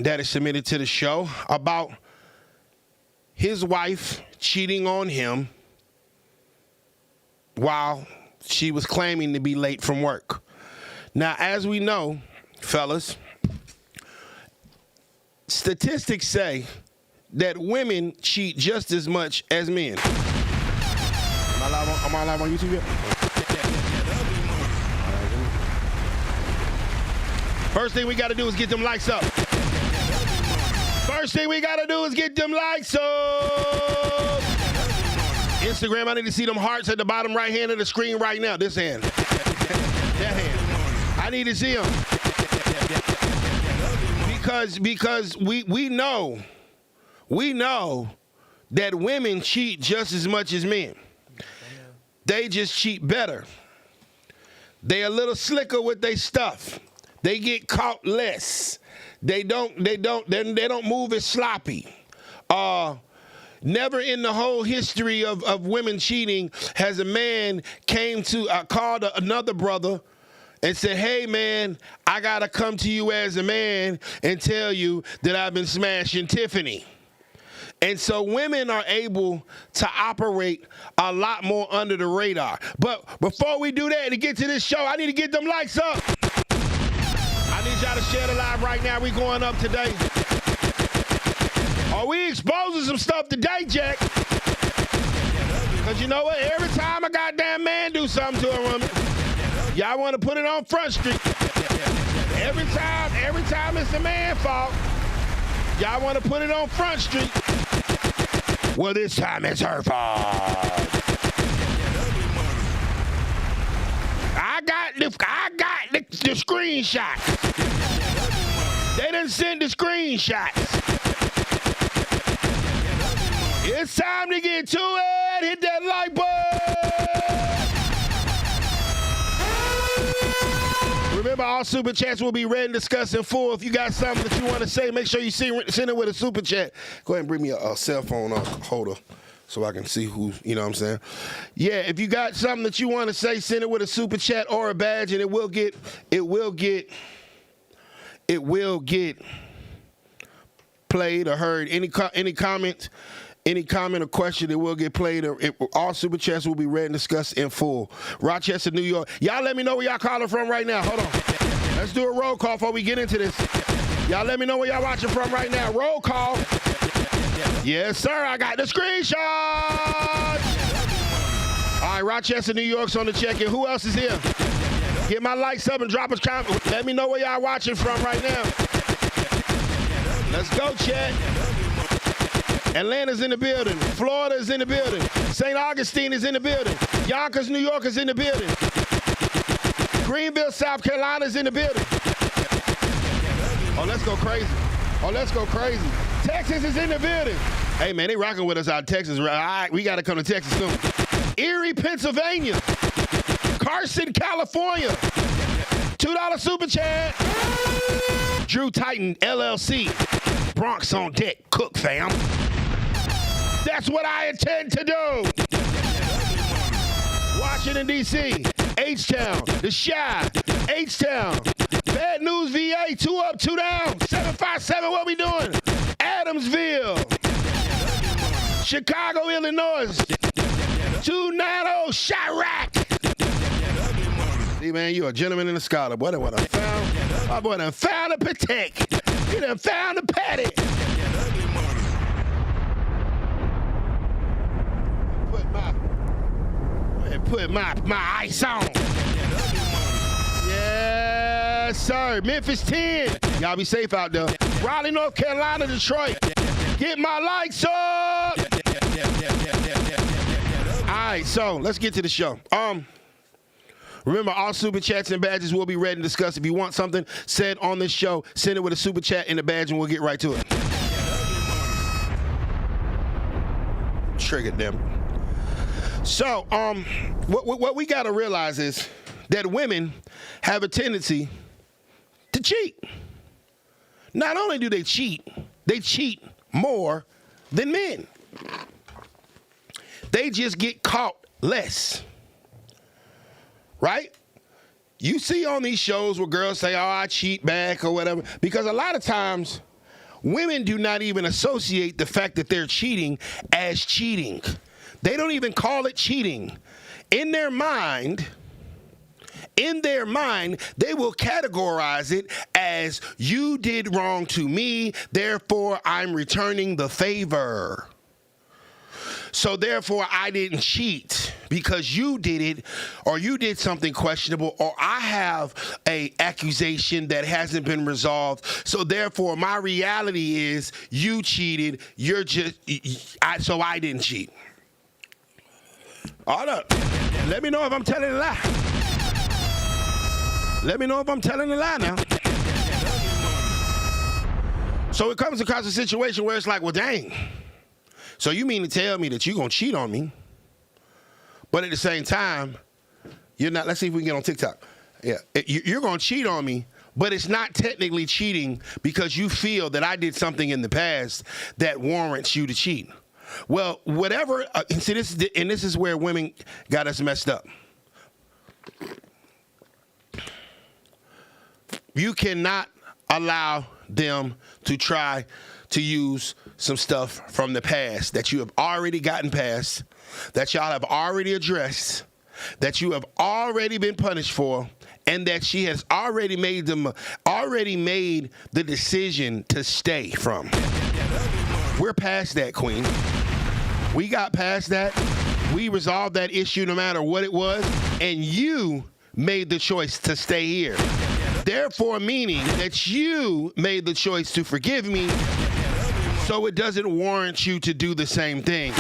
that is submitted to the show about his wife cheating on him while she was claiming to be late from work. Now, as we know, fellas, statistics say that women cheat just as much as men. Am I live on YouTube yet? First thing we got to do is get them likes up. First thing we got to do is get them likes up. Instagram, I need to see them hearts at the bottom right hand of the screen right now. This hand. That hand. I need to see them. Because we know that women cheat just as much as men. They just cheat better. They a little slicker with their stuff. They get caught less. They don't move as sloppy. Never in the whole history of women cheating has a man called another brother and said, hey, man, I got to come to you as a man and tell you that I've been smashing Tiffany. And so women are able to operate a lot more under the radar. But before we do that, to get to this show, I need to get them likes up. I need y'all to share the live right now. We going up today. Are we exposing some stuff today, Jack? Because you know what? Every time a goddamn man do something to a woman, y'all want to put it on Front Street. Every time it's the man's fault, y'all want to put it on Front Street. Well, this time it's her fault. I got the screenshot. They done sent the screenshots. It's time to get to it. Hit that like button. Remember, all super chats will be read and discussed in full. If you got something that you want to say, make sure you send it with a super chat. Go ahead and bring me a cell phone holder so I can see who's, you know what I'm saying? Yeah, if you got something that you want to say, send it with a super chat or a badge, and it will get played or heard. Any comment or question, it will get played. All super chats will be read and discussed in full. Rochester, New York. Y'all let me know where y'all calling from right now. Hold on. Let's do a roll call before we get into this. Y'all let me know where y'all watching from right now. Roll call. Yes, sir. I got the screenshot. All right, Rochester, New York's on the check-in. Who else is here? Get my likes up and drop a comment. Let me know where y'all watching from right now. Let's go, chat. Atlanta's in the building. Florida's in the building. St. Augustine is in the building. Yonkers, New York is in the building. Greenville, South Carolina's in the building. Oh, let's go crazy. Texas is in the building. Hey, man, they rocking with us out of Texas. All right, we got to come to Texas soon. Erie, Pennsylvania. Carson, California. $2 super chat. Drew Titan, LLC. Bronx on deck. Cook, fam. That's what I intend to do. Washington, D.C., H-Town, The Chi, H-Town, Bad News, VA, 2 up, 2 down, 757, what we doing? Adamsville, Chicago, Illinois, 290, Chirac. See, man, you a gentleman and a scholar. Boy, what I found. My boy done found a Patek. He done found a patty. Put my ice on. Yes, sir. Memphis 10. Y'all be safe out there. Raleigh, North Carolina, Detroit. Get my likes up. All right, so let's get to the show. Remember, all super chats and badges will be read and discussed. If you want something said on this show, send it with a super chat and a badge, and we'll get right to it. Triggered them. So, what we got to realize is that women have a tendency to cheat. Not only do they cheat more than men. They just get caught less. Right? You see on these shows where girls say, oh, I cheat back or whatever. Because a lot of times women do not even associate the fact that they're cheating as cheating. They don't even call it cheating. In their mind, they will categorize it as you did wrong to me, therefore I'm returning the favor. So therefore I didn't cheat because you did it, or you did something questionable, or I have a accusation that hasn't been resolved. So therefore my reality is you cheated, so I didn't cheat. Hold up. Let me know if I'm telling a lie. Let me know if I'm telling a lie now. So it comes across a situation where it's like, well, dang. So you mean to tell me that you're going to cheat on me, but at the same time, you're not. Let's see if we can get on TikTok. Yeah. You're going to cheat on me, but it's not technically cheating because you feel that I did something in the past that warrants you to cheat. Well, whatever. See, this is where women got us messed up. You cannot allow them to try to use some stuff from the past that you have already gotten past, that y'all have already addressed, that you have already been punished for, and that she has already made the decision to stay from. We're past that, Queen. We got past that. We resolved that issue no matter what it was, and you made the choice to stay here. Therefore, meaning that you made the choice to forgive me, so it doesn't warrant you to do the same thing.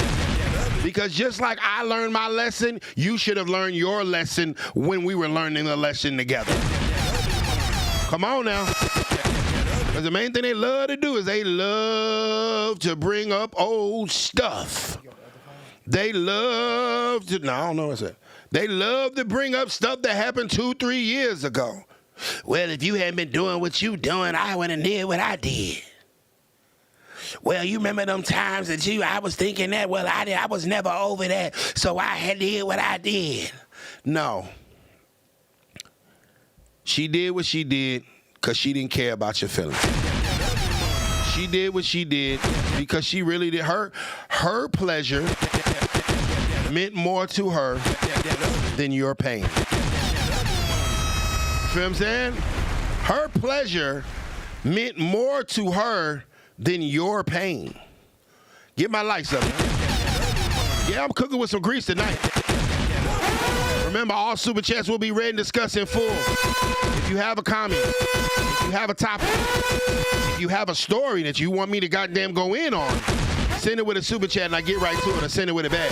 Because just like I learned my lesson, you should have learned your lesson when we were learning the lesson together. Come on now. Because the main thing they love to do is they love to bring up old stuff. They love to, no, I don't know what's that. They love to bring up stuff that happened 2-3 years ago. Well, if you hadn't been doing what you doing, I wouldn't have did what I did. Well, you remember them times that I was thinking that, well, I was never over that, so I had did what I did. No. She did what she did because she didn't care about your feelings. She did what she did because she really did. Her pleasure meant more to her than your pain. You feel what I'm saying? Her pleasure meant more to her than your pain. Get my lights up, man. Yeah, I'm cooking with some grease tonight. Remember, all super chats will be read and discussed in full. If you have a comment, if you have a topic, if you have a story that you want me to goddamn go in on, send it with a super chat and I get right to it, or send it with a bag.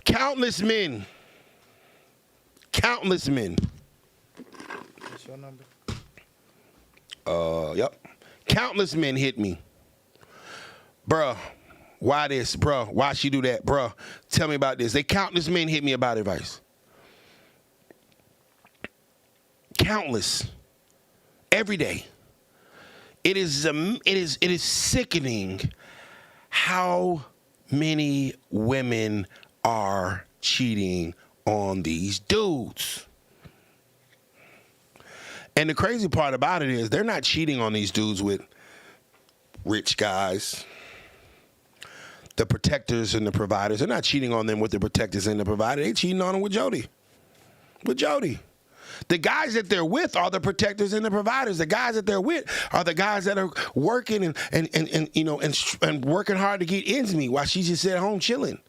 Countless men. What's your number? Yep. Countless men hit me. Bruh, why this? Bruh, why she do that? Bruh, tell me about this. Countless men hit me about advice. Countless. Every day. It is sickening how many women are cheating on these dudes. And the crazy part about it is they're not cheating on these dudes with rich guys, the protectors and the providers. They're not cheating on them with the protectors and the providers. They're cheating on them with Jody. The guys that they're with are the protectors and the providers. The guys that they're with are the guys that are working and working hard to get ends meet while she's just at home chilling.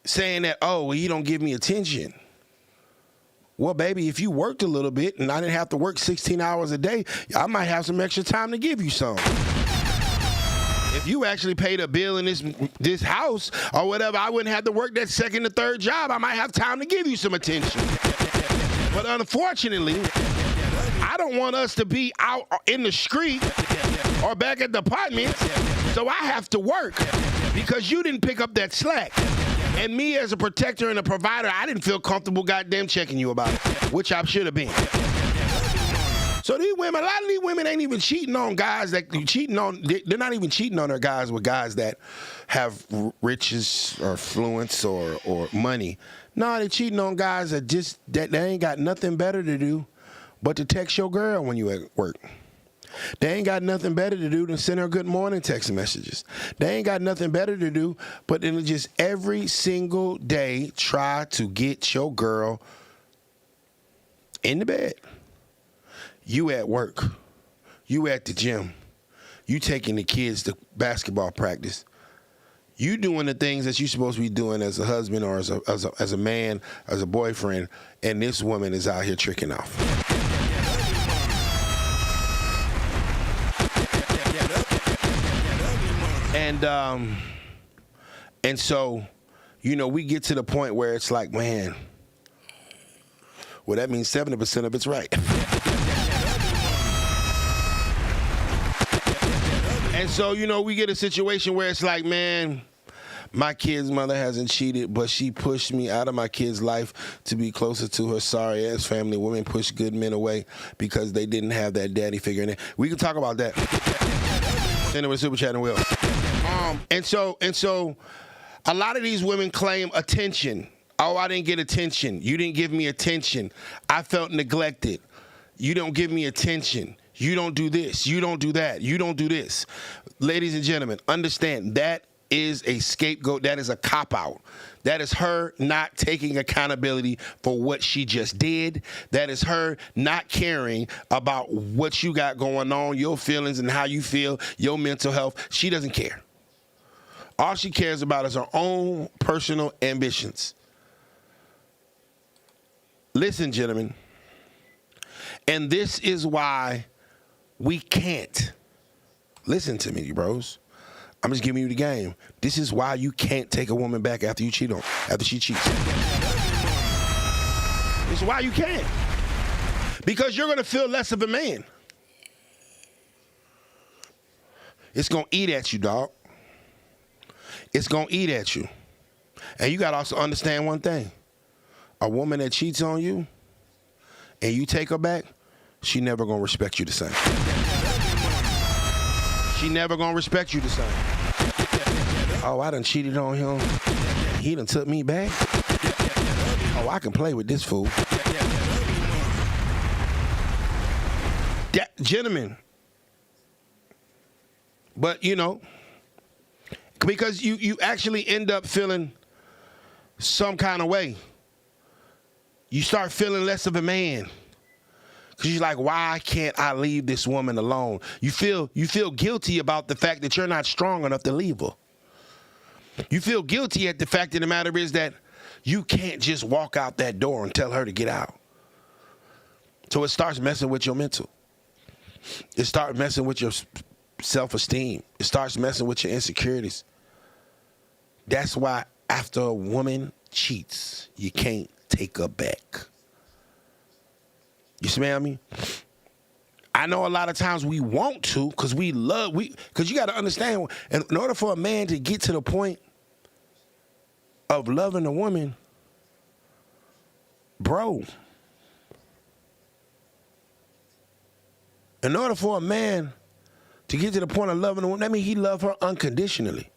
Saying that, oh, well, you don't give me attention. Well, baby, if you worked a little bit and I didn't have to work 16 hours a day, I might have some extra time to give you some. If you actually paid a bill in this house or whatever, I wouldn't have to work that second or third job. I might have time to give you some attention. But unfortunately, I don't want us to be out in the street or back at the apartment, so I have to work because you didn't pick up that slack. And me as a protector and a provider, I didn't feel comfortable goddamn checking you about it, which I should have been. So these women, a lot of these women ain't even cheating on guys that cheating on, they're not even cheating on their guys with guys that have riches or affluence or money. No, they're cheating on guys that they ain't got nothing better to do but to text your girl when you at work. They ain't got nothing better to do than send her good morning text messages. They ain't got nothing better to do but then just every single day try to get your girl in the bed. You at work. You at the gym. You taking the kids to basketball practice. You doing the things that you're supposed to be doing as a husband or as a man, as a boyfriend, and this woman is out here tricking off. And so, you know, we get to the point where it's like, man, well, that means 70% of it's right. And so, you know, we get a situation where it's like, man, my kid's mother hasn't cheated, but she pushed me out of my kid's life to be closer to her sorry-ass family. Women push good men away because they didn't have that daddy figure in it. We can talk about that. Anyway, Super Chat and Will. And so, a lot of these women claim attention. Oh, I didn't get attention. You didn't give me attention. I felt neglected. You don't give me attention. You don't do this. You don't do that. You don't do this. Ladies and gentlemen, understand that is a scapegoat. That is a cop-out. That is her not taking accountability for what she just did. That is her not caring about what you got going on, your feelings and how you feel, your mental health. She doesn't care. All she cares about is her own personal ambitions. Listen, gentlemen, and this is why we can't. Listen to me, bros. I'm just giving you the game. This is why you can't take a woman back after she cheats. This is why you can't. Because you're going to feel less of a man. It's going to eat at you, dog. It's going to eat at you. And you got to also understand one thing. A woman that cheats on you and you take her back, she never going to respect you the same. She never going to respect you the same. Oh, I done cheated on him. He done took me back. Oh, I can play with this fool. Gentlemen. But, you know, because you actually end up feeling some kind of way. You start feeling less of a man. Because you're like, why can't I leave this woman alone? You feel guilty about the fact that you're not strong enough to leave her. You feel guilty at the fact of the matter is that you can't just walk out that door and tell her to get out. So it starts messing with your mental. It starts messing with your self-esteem. It starts messing with your insecurities. That's why after a woman cheats, you can't take her back. You smell me? I know a lot of times we want to because because you got to understand, in order for a man to get to the point of loving a woman, bro, in order for a man to get to the point of loving a woman, that means he loves her unconditionally.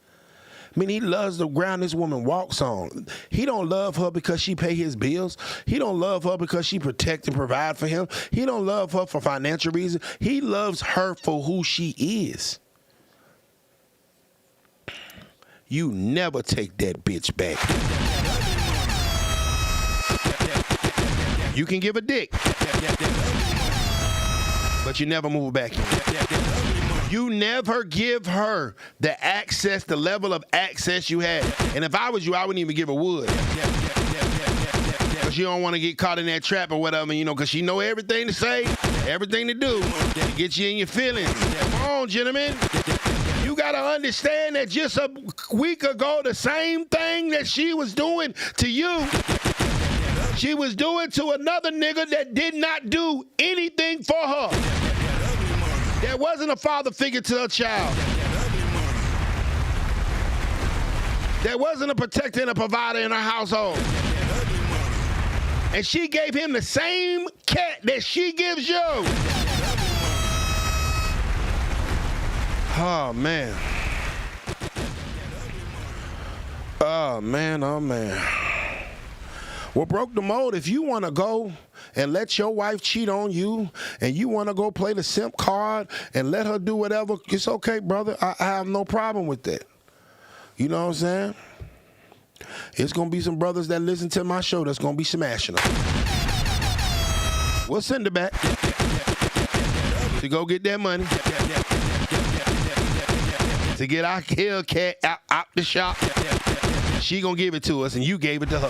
I mean, he loves the ground this woman walks on. He don't love her because she pay his bills. He don't love her because she protect and provide for him. He don't love her for financial reasons. He loves her for who she is. You never take that bitch back. You can give a dick, but you never move back in. You never give her the access, the level of access you had. And if I was you, I wouldn't even give her wood. Because you don't want to get caught in that trap or whatever, you know, because she know everything to say, everything to do to get you in your feelings. Come on, gentlemen. You got to understand that just a week ago, the same thing that she was doing to you, she was doing to another nigga that did not do anything for her. There wasn't a father figure to her child. There wasn't a protector and a provider in her household. And she gave him the same cat that she gives you. Oh, man. Oh, man, oh, man. Well, broke the mold, if you want to go and let your wife cheat on you, and you want to go play the simp card and let her do whatever, it's okay, brother. I have no problem with that. You know what I'm saying? It's going to be some brothers that listen to my show that's going to be smashing them. We'll send her back to go get that money, to get our Hellcat out the shop. She going to give it to us, and you gave it to her.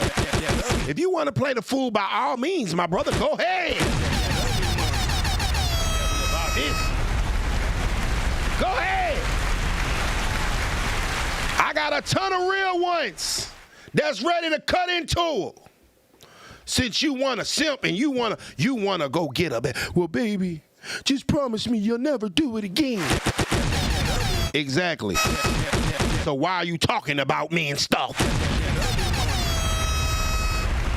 If you want to play the fool, by all means, my brother, go ahead. Go ahead. I got a ton of real ones that's ready to cut into her. Since you want to simp and you want to go get her back. Well, baby, just promise me you'll never do it again. Exactly. So why are you talking about me and stuff?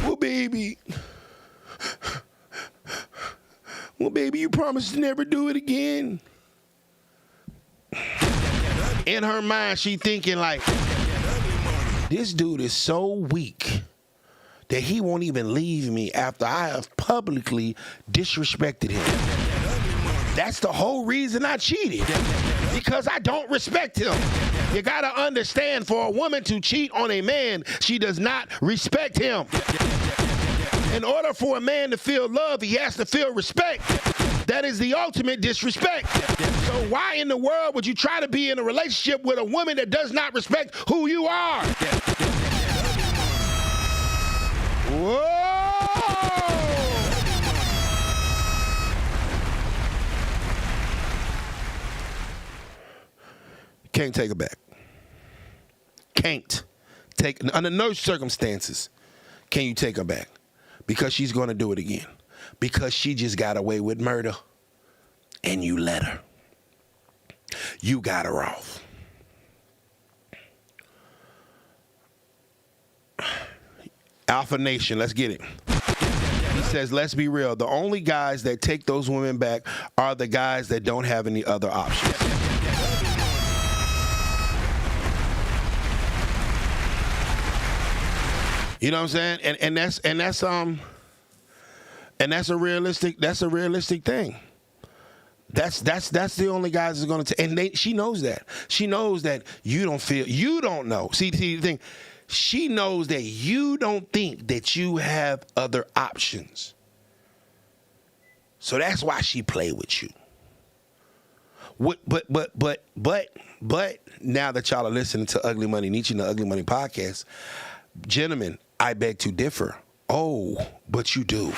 Well, baby, you promised to never do it again. In her mind, she thinking like, this dude is so weak that he won't even leave me after I have publicly disrespected him. That's the whole reason I cheated, because I don't respect him. You gotta understand, for a woman to cheat on a man, she does not respect him. In order for a man to feel love, he has to feel respect. That is the ultimate disrespect. So why in the world would you try to be in a relationship with a woman that does not respect who you are? Whoa! Can't take her back. Can't take, under no circumstances can you take her back, because she's going to do it again, because she just got away with murder and you let her. You got her off. Alpha Nation, let's get it. He says, let's be real. The only guys that take those women back are the guys that don't have any other options. You know what I'm saying? And that's a realistic thing. That's the only guys that's gonna take, and she knows that. She knows that you don't know. See the thing, she knows that you don't think that you have other options. So that's why she play with you. But now that y'all are listening to Ugly Money Niche and the Ugly Money podcast, gentlemen, I beg to differ. Oh, but you do.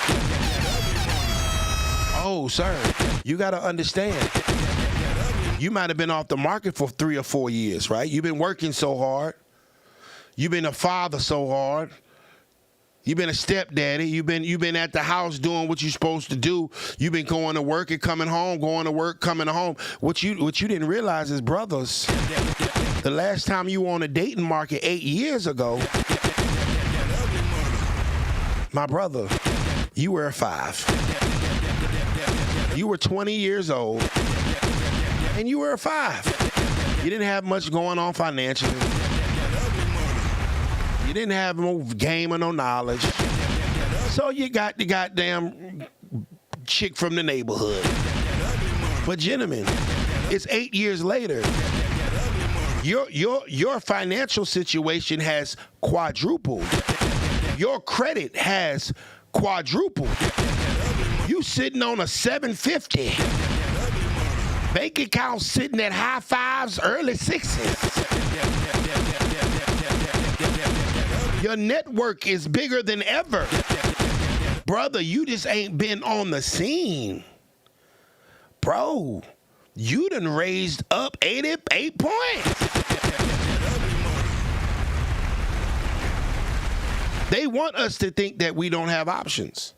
Oh, sir, you got to understand. You might have been off the market for 3 or 4 years, right? You've been working so hard. You've been a father so hard. You've been a stepdaddy. You've been at the house doing what you're supposed to do. You've been going to work and coming home, going to work, coming home. What you didn't realize is, brothers, the last time you were on a dating market 8 years ago, my brother, you were a 5. You were 20 years old, and you were a 5. You didn't have much going on financially. You didn't have no game or no knowledge. So you got the goddamn chick from the neighborhood. But gentlemen, it's 8 years later. Your financial situation has quadrupled. Your credit has quadrupled. You sitting on a 750. Bank account sitting at high 5s, early 6s. Your network is bigger than ever. Brother, you just ain't been on the scene. Bro, you done raised up 88 points. They want us to think that we don't have options.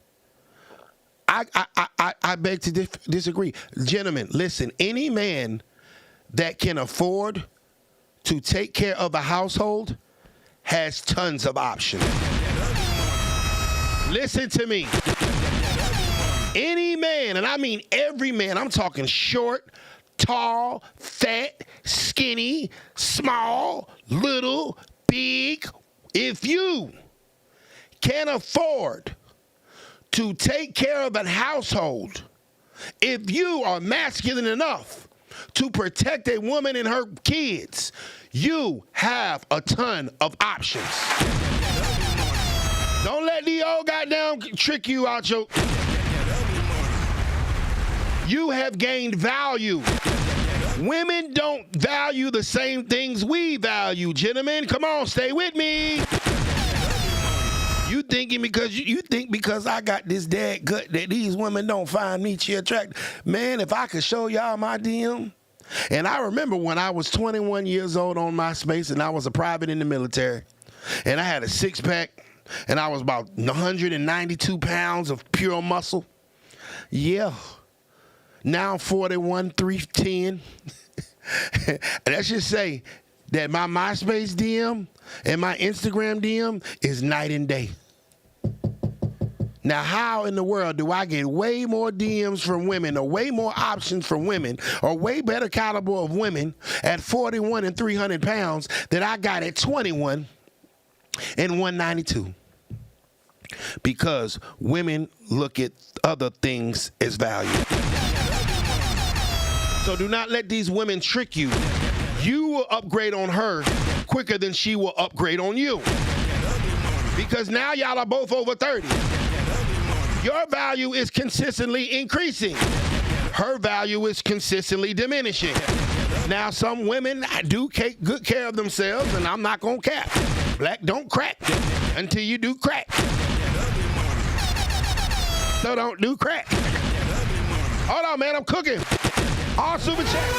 I beg to disagree. Gentlemen, listen, any man that can afford to take care of a household has tons of options. Listen to me. Any man, and I mean every man, I'm talking short, tall, fat, skinny, small, little, big, if you can afford to take care of a household, if you are masculine enough to protect a woman and her kids, you have a ton of options. Don't let the old goddamn trick you out your... You have gained value. Women don't value the same things we value, gentlemen. Come on, stay with me. You thinking because I got this dad gut that these women don't find me attractive. Man, if I could show y'all my DM. And I remember when I was 21 years old on MySpace and I was a private in the military and I had a six-pack and I was about 192 pounds of pure muscle. Yeah. Now I'm 41, 310. And let's just say that my MySpace DM and my Instagram DM is night and day. Now, how in the world do I get way more DMs from women or way more options from women or way better caliber of women at 41 and 300 pounds than I got at 21 and 192? Because women look at other things as value. So do not let these women trick you. You will upgrade on her quicker than she will upgrade on you. Because now y'all are both over 30. Your value is consistently increasing. Her value is consistently diminishing. Now, some women do take good care of themselves, and I'm not going to cap. Black don't crack until you do crack. So don't do crack. Hold on, man, I'm cooking. All super chat.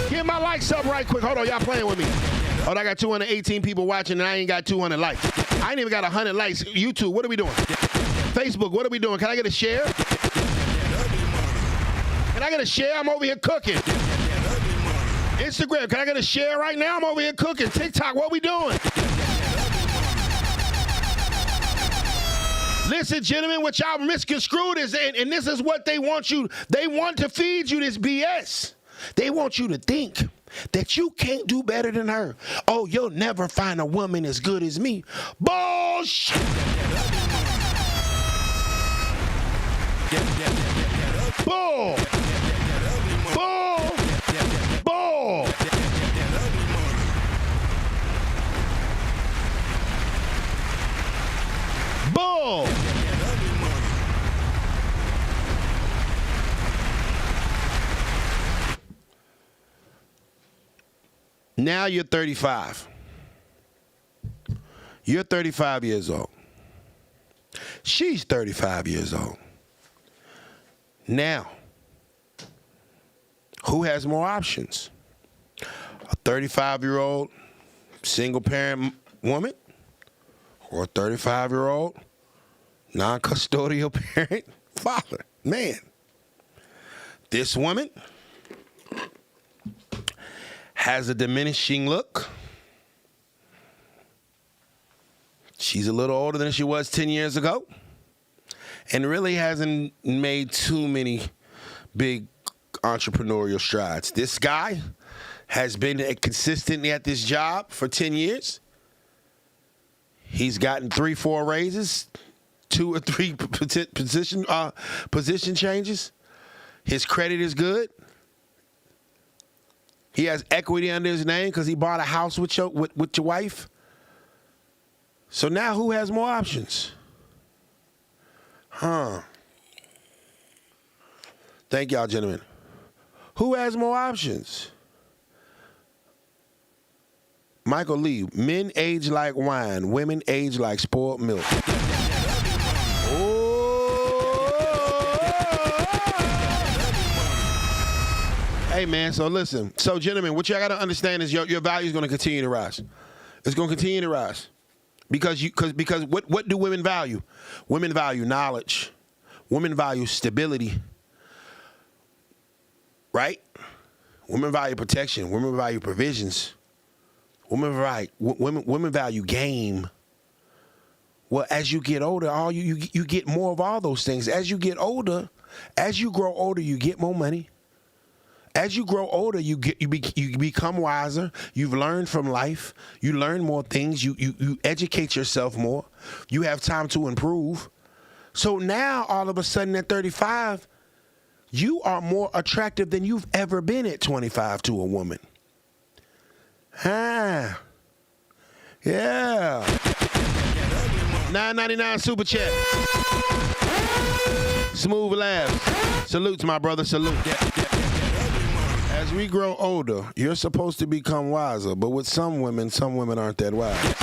Get my likes up right quick. Hold on, y'all playing with me. Oh, I got 218 people watching, and I ain't got 200 likes. I ain't even got 100 likes. YouTube, what are we doing? Facebook, what are we doing? Can I get a share? Can I get a share? I'm over here cooking. Instagram, can I get a share right now? I'm over here cooking. TikTok, what are we doing? Listen, gentlemen, what y'all misconstrued is, and this is what they want you, they want to feed you this BS. They want you to think that you can't do better than her. Oh, you'll never find a woman as good as me. Bullshit. Bull. Bull. Bull. Bull. Now you're 35. You're 35 years old. She's 35 years old. Now, who has more options? A 35-year-old single-parent woman or a 35-year-old non-custodial parent father? Man, this woman has a diminishing look. She's a little older than she was 10 years ago and really hasn't made too many big entrepreneurial strides. This guy has been consistently at this job for 10 years. He's gotten 3-4 raises, 2 or 3 position changes. His credit is good. He has equity under his name because he bought a house with your wife. So now who has more options? Thank y'all, gentlemen. Who has more options? Michael Lee, men age like wine, women age like spoiled milk. Hey, man, so listen. So, gentlemen, what you got to understand is your value is going to continue to rise. It's going to continue to rise. Because what do women value? Women value knowledge. Women value stability. Right? Women value protection. Women value provisions. Women value game. Well, as you get older, you get more of all those things. As you get older, as you grow older, you get more money. as you grow older, you become wiser. You've learned from life. You learn more things. You educate yourself more. You have time to improve. So now, all of a sudden, at 35, you are more attractive than you've ever been at 25 to a woman. Yeah. $9.99 super chat. Smooth laughs. Salutes, my brother. Salute. As we grow older, you're supposed to become wiser, but with some women aren't that wise.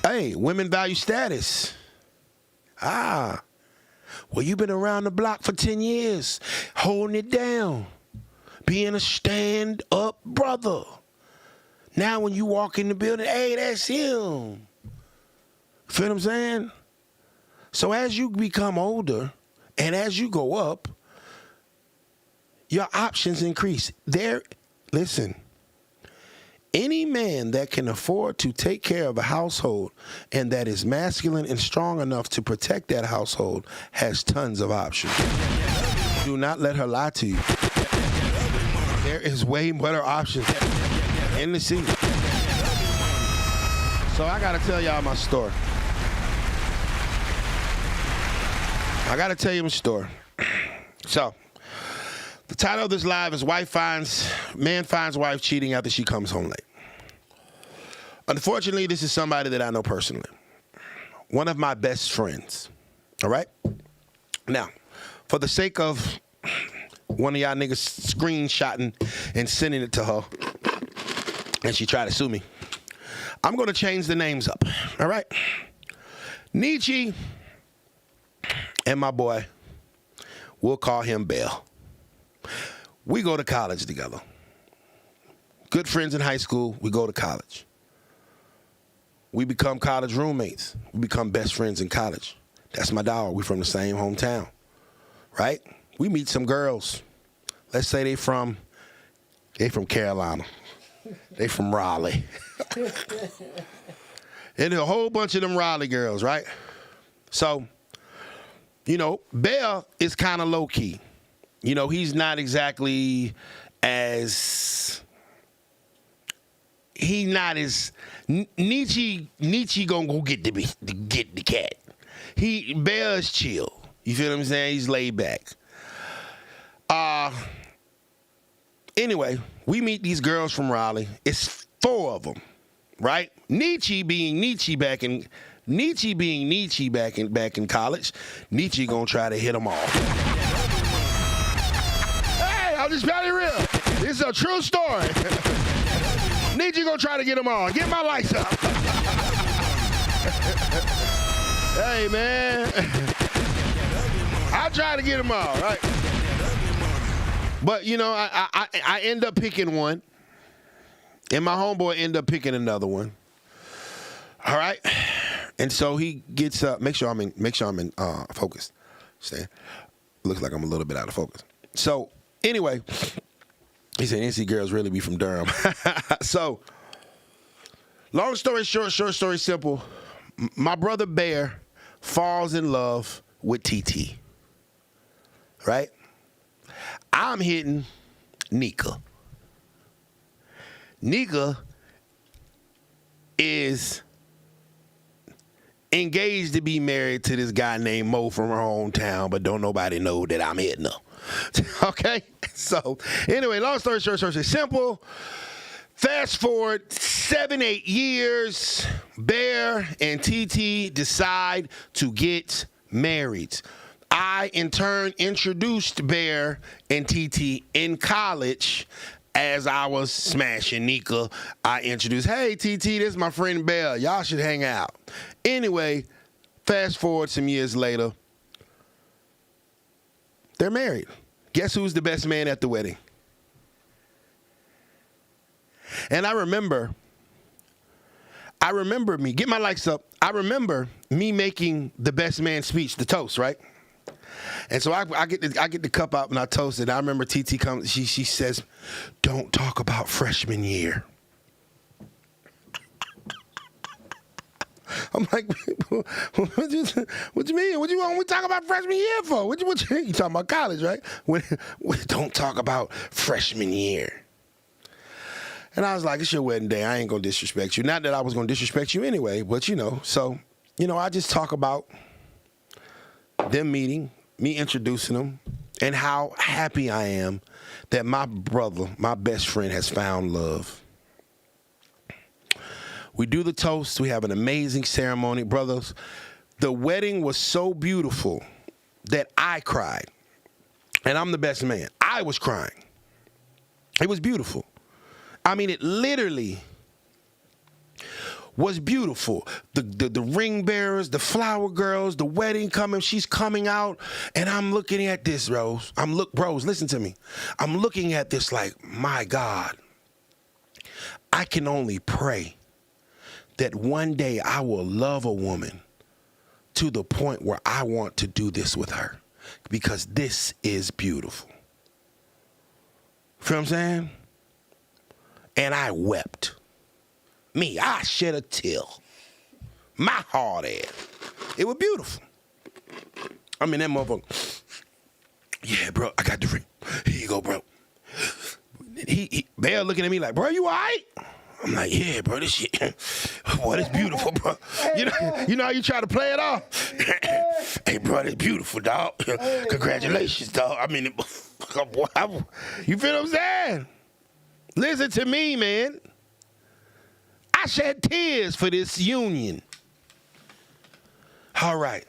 Hey, women value status. Well, you've been around the block for 10 years, holding it down, being a stand-up brother. Now when you walk in the building, hey, that's him. Feel what I'm saying? So as you become older and as you go up, your options increase. Listen, any man that can afford to take care of a household and that is masculine and strong enough to protect that household has tons of options. Do not let her lie to you. There is way better options in the city. So I gotta tell y'all my story. I gotta tell you my story. So, the title of this live is Man Finds Wife Cheating After She Comes Home Late. Unfortunately, this is somebody that I know personally. One of my best friends. All right? Now, for the sake of one of y'all niggas screenshotting and sending it to her, and she tried to sue me, I'm going to change the names up. All right? Nietzsche and my boy, we'll call him Bell. We go to college together. Good friends in high school, we go to college. We become college roommates. We become best friends in college. That's my dog. We from the same hometown, right? We meet some girls. Let's say they from Carolina. They from Raleigh. And a whole bunch of them Raleigh girls, right? So, you know, Bell is kind of low-key. You know, he's not exactly as... Nietzsche gonna go get the cat. Bell is chill. You feel what I'm saying? He's laid back. Anyway, we meet these girls from Raleigh. It's 4 of them, right? Nietzsche being Nietzsche back in college, Nietzsche gonna try to hit them all. Hey, I'm just telling you real. This is a true story. Nietzsche gonna try to get them all. Get my lights up. Hey, man. I try to get them all, right? But, you know, I end up picking one. And my homeboy end up picking another one. All right? And so he gets up. Make sure I'm in focus. See? Looks like I'm a little bit out of focus. So, anyway, he said, NC girls really be from Durham. So, long story short story simple. My brother Bear falls in love with TT. Right? I'm hitting Nika. Nika is engaged to be married to this guy named Mo from her hometown, but don't nobody know that I'm hitting her. Okay? So, anyway, long story short, simple. Fast forward 7-8 years, Bear and TT decide to get married. I, in turn, introduced Bear and TT in college. As I was smashing Nika, I introduced, hey, TT, this is my friend Bear. Y'all should hang out. Anyway, fast forward some years later, they're married. Guess who's the best man at the wedding? And I remember me, get my likes up, I remember me making the best man speech, the toast, right? And so I get the cup out and I toast it. I remember TT comes, she says, don't talk about freshman year. I'm like, what you mean? What you want we talk about freshman year for? What you talking about college, right? Don't talk about freshman year. And I was like, it's your wedding day. I ain't going to disrespect you. Not that I was going to disrespect you anyway, but, so, I just talk about them meeting, me introducing them, and how happy I am that my brother, my best friend, has found love. We do the toast. We have an amazing ceremony. Brothers, the wedding was so beautiful that I cried. And I'm the best man. I was crying. It was beautiful. I mean, it literally was beautiful. The ring bearers, the flower girls, the wedding coming, she's coming out, and I'm looking at this, Rose. Bros, listen to me. I'm looking at this like, my God, I can only pray that one day I will love a woman to the point where I want to do this with her, because this is beautiful. Feel what I'm saying? And I wept. I shed a tear. My heart ass. It was beautiful. I mean, that motherfucker. Yeah, bro, I got the ring. Here you go, bro. Bear looking at me like, bro, you all right? I'm like, yeah, bro, this shit, boy, it's beautiful, bro. You know how you try to play it off? Hey, bro, it's beautiful, dog. Congratulations, dog. I mean, you feel what I'm saying? Listen to me, man. I shed tears for this union. All right.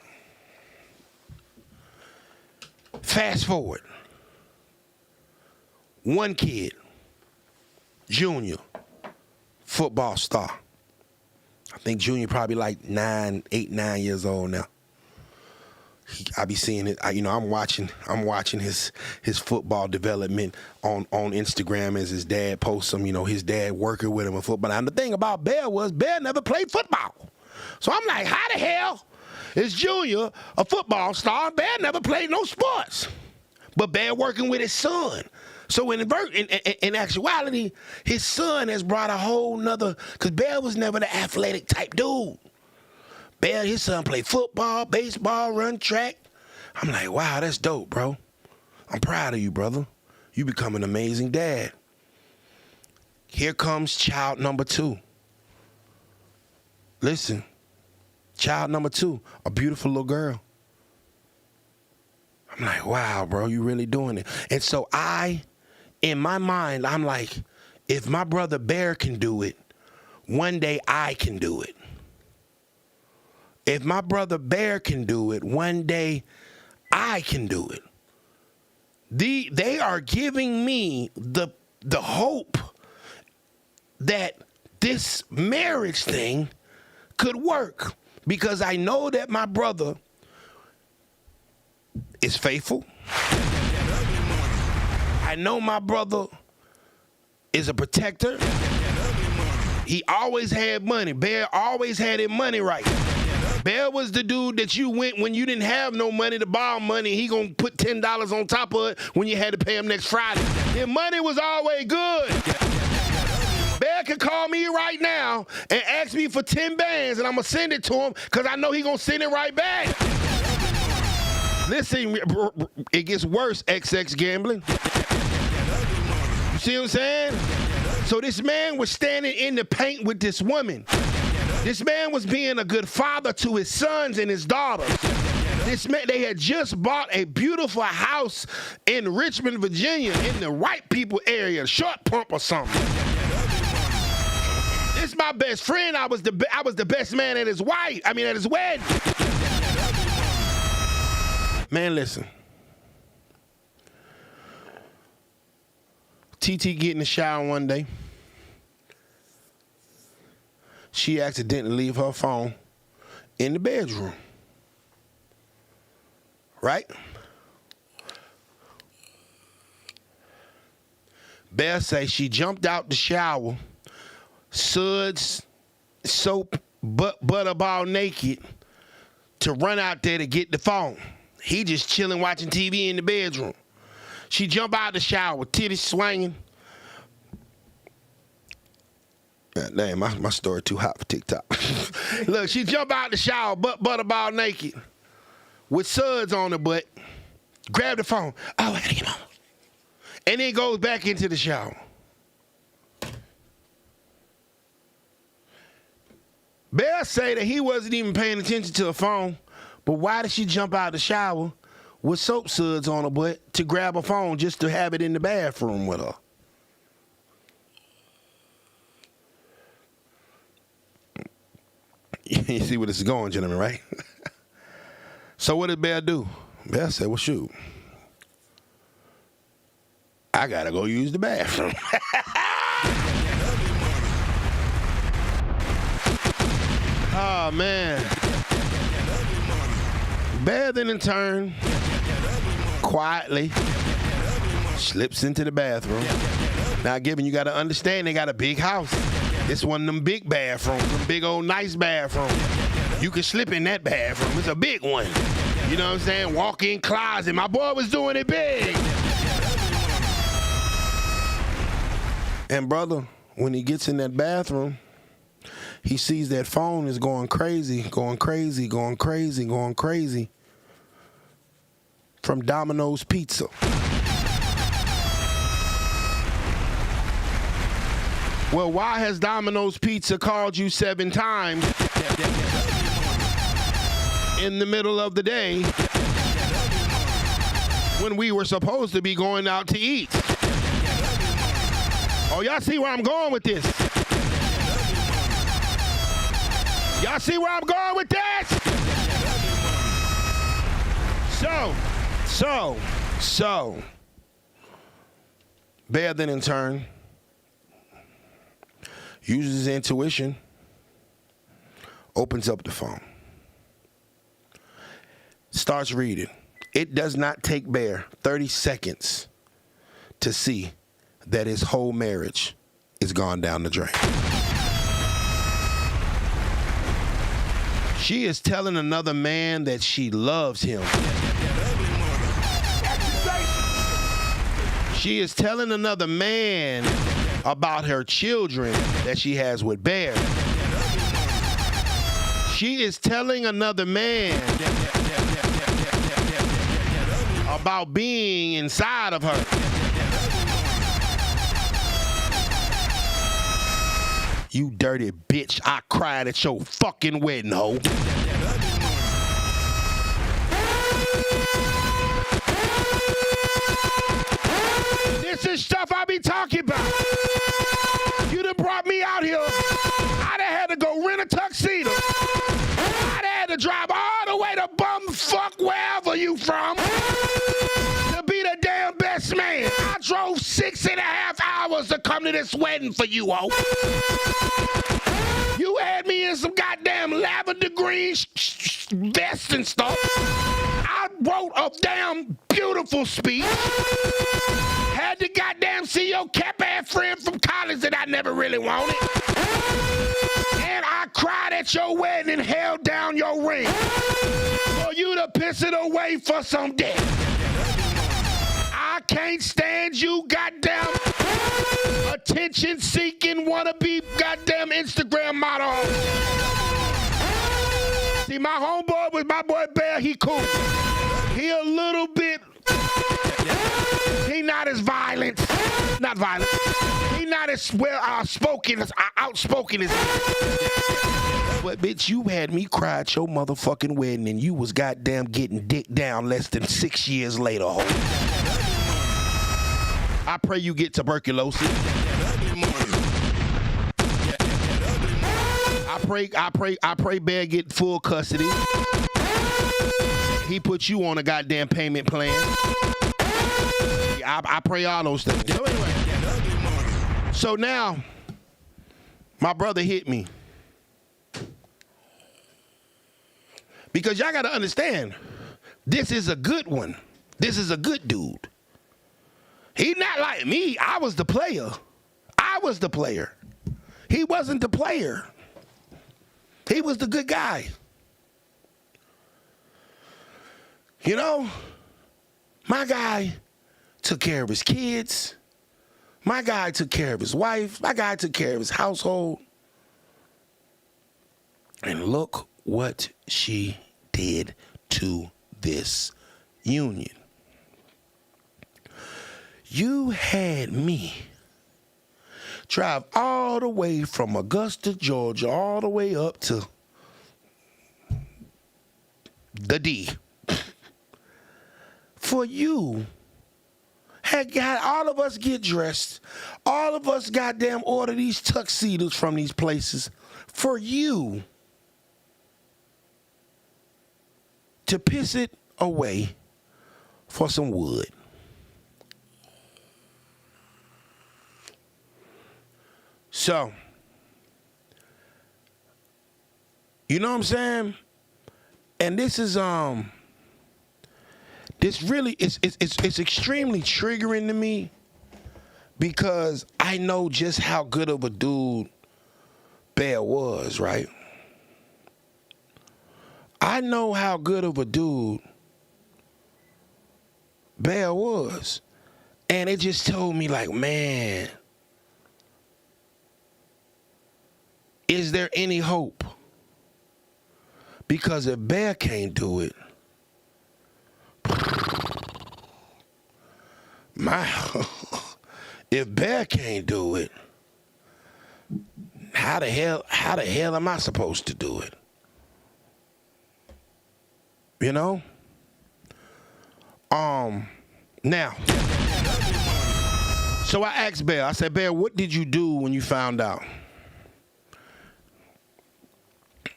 Fast forward. One kid, Junior, football star. I think Junior probably like 8, 9 years old now. I be seeing it. I'm watching his football development on Instagram as his dad posts him. His dad working with him in football. And the thing about Bear was Bear never played football. So I'm like, how the hell is Junior a football star? Bear never played no sports. But Bear working with his son. So in actuality, his son has brought a whole nother, because Bear was never the athletic type dude. Bear, his son played football, baseball, run track. I'm like, wow, that's dope, bro. I'm proud of you, brother. You become an amazing dad. Here comes child number 2. Listen, child number 2, a beautiful little girl. I'm like, wow, bro, you really doing it. And so in my mind, I'm like, if my brother Bear can do it, one day I can do it. If my brother Bear can do it, one day I can do it. They are giving me the hope that this marriage thing could work, because I know that my brother is faithful. I know my brother is a protector. He always had money. Bear always had his money right. Bear was the dude that you went when you didn't have no money to borrow money. He gonna put $10 on top of it when you had to pay him next Friday. His money was always good. Bear can call me right now and ask me for 10 bands, and I'm gonna send it to him, because I know he gonna send it right back. Listen, it gets worse, XX Gambling. You see what I'm saying? So this man was standing in the paint with this woman. This man was being a good father to his sons and his daughters. This man, they had just bought a beautiful house in Richmond, Virginia, in the white people area, Short Pump or something. This my best friend. I was the best man at his wedding. Man, listen. TT get in the shower one day. She accidentally leave her phone in the bedroom. Right? Bear say she jumped out the shower, suds, soap, butterball naked, to run out there to get the phone. He just chilling watching TV in the bedroom. She jump out the shower, titties swinging. God damn, my story too hot for TikTok. Look, she jump out the shower, butterball naked, with suds on her butt. Grab the phone. Oh, I gotta get home. And then goes back into the shower. Bear say that he wasn't even paying attention to the phone, but why did she jump out the shower with soap suds on her butt to grab a phone just to have it in the bathroom with her? You see where this is going, gentlemen, right? So what did Bear do? Bear said, well, shoot, I gotta go use the bathroom. Oh, man. Bear then in turn, quietly, slips into the bathroom. Now, given you got to understand, they got a big house. This one of them big bathrooms, them big old nice bathrooms. You can slip in that bathroom. It's a big one. You know what I'm saying? Walk-in closet. My boy was doing it big. And brother, when he gets in that bathroom, he sees that phone is going crazy, going crazy, going crazy, going crazy from Domino's Pizza. Well, why has Domino's Pizza called you 7 times in the middle of the day when we were supposed to be going out to eat? Oh, y'all see where I'm going with this? Y'all see where I'm going with this? So, Bear then in turn uses his intuition, opens up the phone, starts reading. It does not take Bear 30 seconds to see that his whole marriage is gone down the drain. She is telling another man that she loves him. She is telling another man about her children that she has with Bear. She is telling another man about being inside of her. You dirty bitch, I cried at your fucking wedding, hoe. This is stuff I be talking about. You done brought me out here. I done had to go rent a tuxedo. I done had to drive all the way to bumfuck wherever you from to be the damn best man. I drove 6.5 hours to come to this wedding for you, ho. You had me in some goddamn lavender green vest and stuff. I wrote a damn beautiful speech. Had to goddamn see your cap-ass friend from college that I never really wanted. And I cried at your wedding and held down your ring for you to piss it away for some dick. I can't stand you goddamn attention-seeking wannabe goddamn Instagram model. See, my homeboy was my boy Bear. He cool. He a little bit... He not as violent. Not violent. He not as outspoken as... But, bitch, you had me cry at your motherfucking wedding and you was goddamn getting dick down less than 6 years later, ho. I pray you get tuberculosis. I pray Bear get full custody. He put you on a goddamn payment plan. I pray all those things. So anyway, so now my brother hit me. Because y'all gotta understand, this is a good one. This is a good dude. He not like me. I was the player. He wasn't the player. He was the good guy. You know, my guy took care of his kids. My guy took care of his wife. My guy took care of his household. And look what she did to this union. You had me drive all the way from Augusta, Georgia, all the way up to the D. For you, had got all of us get dressed, all of us goddamn order these tuxedos from these places, for you to piss it away for some wood. So, you know what I'm saying? And this is this really it's extremely triggering to me because I know just how good of a dude Bear was, right? I know how good of a dude Bear was. And it just told me like, man, is there any hope? Because if Bear can't do it, if Bear can't do it, how the hell am I supposed to do it? You know? Now, so I asked Bear, I said, Bear, what did you do when you found out?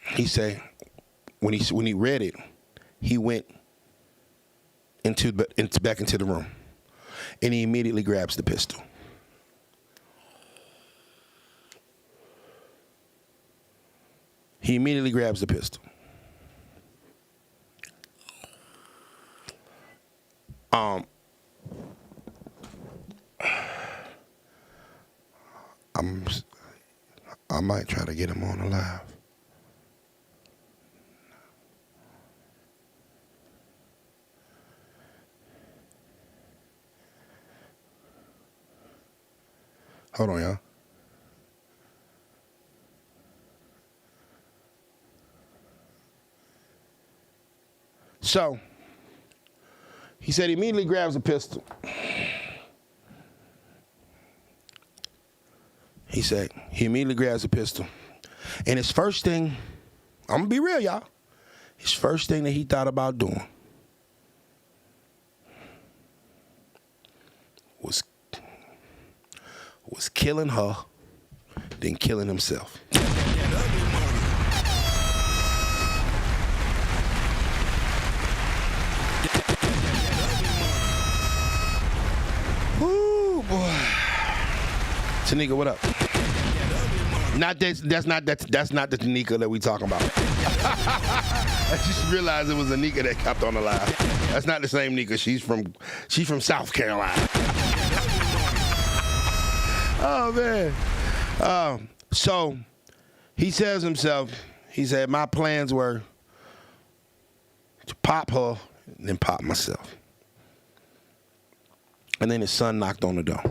He said, when he read it, he went back into the room, and he immediately grabs the pistol. He immediately grabs the pistol. I might try to get him on alive. Hold on, y'all. So, he said he immediately grabs a pistol. He said he immediately grabs a pistol. And his first thing, I'm going to be real, y'all. His first thing that he thought about doing was killing her, then killing himself. Ooh, boy. Tanika, what up? That's not the Tanika that we talking about. I just realized it was a Nika that kept on the line. That's not the same Nika. She's from South Carolina. Oh man. So he tells himself, he said, my plans were to pop her and then pop myself. And then his son knocked on the door.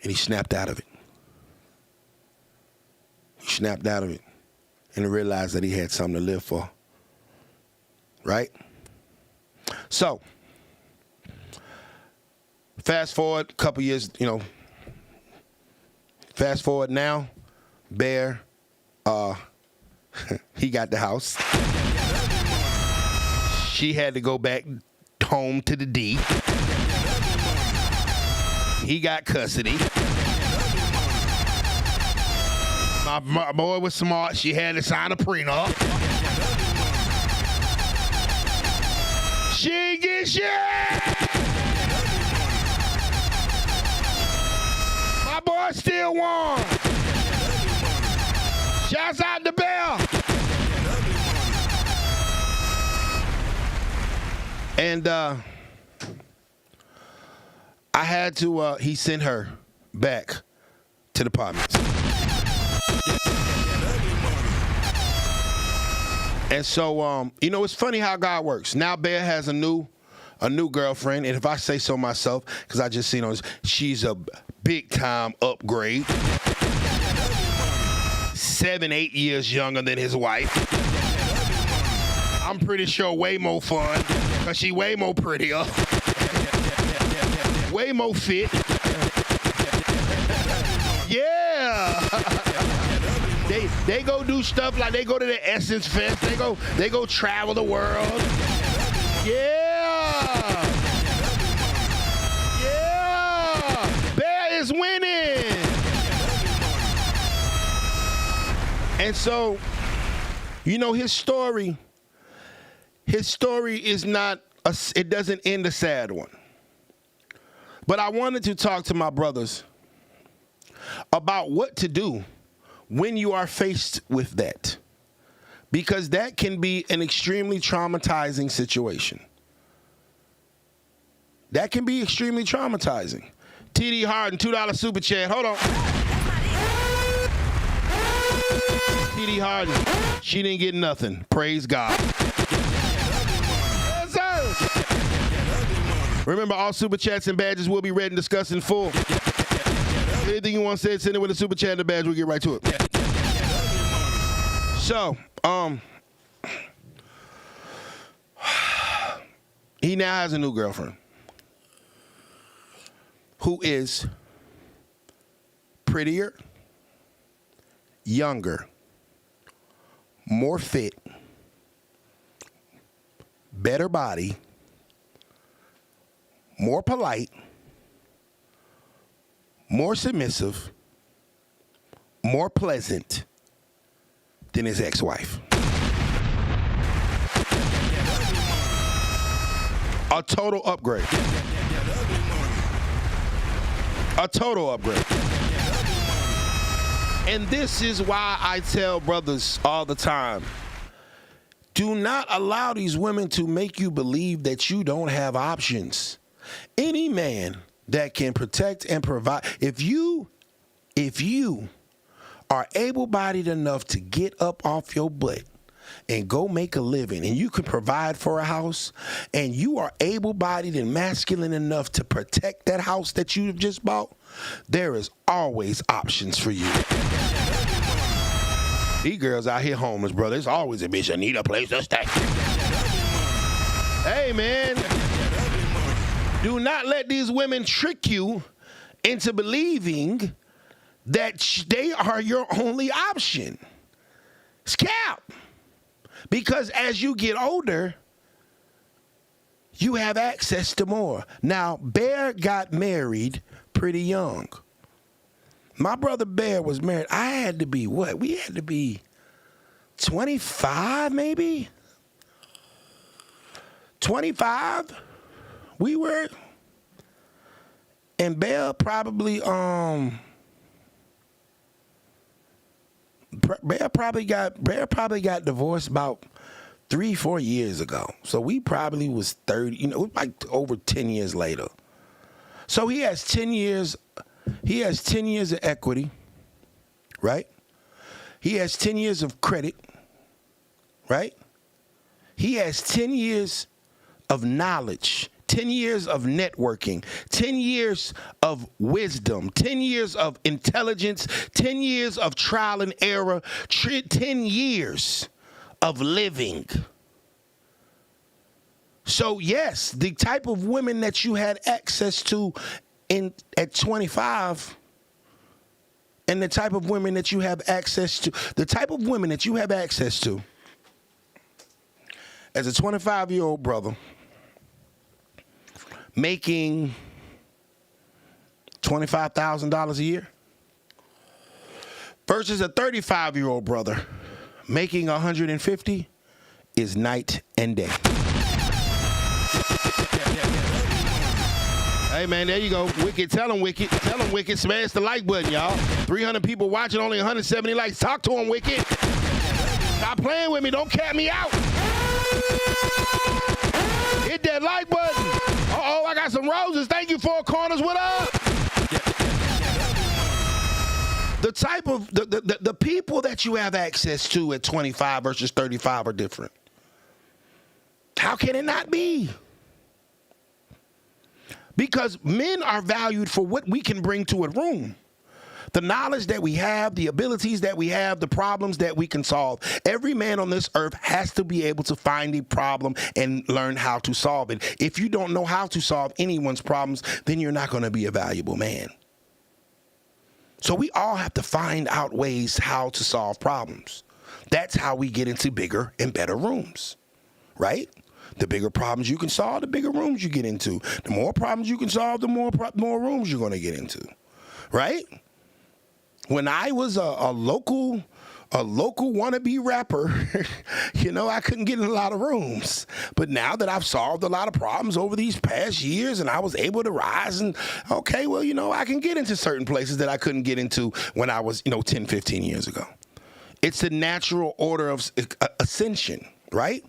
And he snapped out of it. He snapped out of it and realized that he had something to live for. Right? So, fast forward a couple years, fast forward now, Bear, he got the house. She had to go back home to the D. He got custody. My boy was smart. She had to sign a prenup. She ain't get shit. My boy still won. Shouts out to Bell. And I had to, he sent her back to the apartments. And so, you know, it's funny how God works. Now Bear has a new girlfriend, and if I say so myself, because I just seen on, she's a big time upgrade. 7-8 years younger than his wife. I'm pretty sure way more fun, because she way more prettier. Way more fit. Yeah. They go do stuff like they go to the Essence Fest. They go travel the world. Yeah. Yeah. Bear is winning. And so, you know, his story is not, it doesn't end a sad one. But I wanted to talk to my brothers about what to do when you are faced with that. Because that can be an extremely traumatizing situation. That can be extremely traumatizing. TD Harden, $2 super chat. Hold on. TD Harden, she didn't get nothing. Praise God. Yes, sir. Remember, all super chats and badges will be read and discussed in full. Anything you want to say, send it with a super chat and a badge. We'll get right to it. So, he now has a new girlfriend who is prettier, younger, more fit, better body, more polite, more submissive, more pleasant than his ex-wife. A total upgrade. A total upgrade. And this is why I tell brothers all the time, do not allow these women to make you believe that you don't have options. Any man that can protect and provide, if you are able-bodied enough to get up off your butt and go make a living, and you can provide for a house, and you are able-bodied and masculine enough to protect that house that you've just bought, there is always options for you. These girls out here homeless, brother. There's always a bitch that need a place to stay. Hey, man. Do not let these women trick you into believing that they are your only option. It's cap. Because as you get older, you have access to more. Now, Bear got married pretty young. My brother Bear was married. I had to be what? We had to be 25 maybe? 25? We were, and Bear probably got divorced about 3-4 years ago. So we probably was 30, you know, like over 10 years later. So he has 10 years. He has 10 years of equity, right? He has 10 years of credit, right? He has 10 years of knowledge, 10 years of networking, 10 years of wisdom, 10 years of intelligence, 10 years of trial and error, 10 years of living. So, yes, the type of women that you had access to at 25 and the type of women that you have access to, as a 25-year-old brother making $25,000 a year versus a 35-year-old brother making $150 is night and day. Hey, man, there you go. Wicked, tell them, Wicked. Tell them, Wicked. Smash the like button, y'all. 300 people watching, only 170 likes. Talk to them, Wicked. Stop playing with me. Don't cat me out. Hit that like button. Uh-oh, I got some roses. Thank you, Four Corners. What up? The type of the people that you have access to at 25 versus 35 are different. How can it not be? Because men are valued for what we can bring to a room. The knowledge that we have, the abilities that we have, the problems that we can solve. Every man on this earth has to be able to find a problem and learn how to solve it. If you don't know how to solve anyone's problems, then you're not going to be a valuable man. So we all have to find out ways how to solve problems. That's how we get into bigger and better rooms, right? The bigger problems you can solve, the bigger rooms you get into. The more problems you can solve, the more rooms you're going to get into, right? When I was a local wannabe rapper, I couldn't get in a lot of rooms. But now that I've solved a lot of problems over these past years and I was able to rise and, okay, well, I can get into certain places that I couldn't get into when I was, 10, 15 years ago. It's the natural order of ascension, right?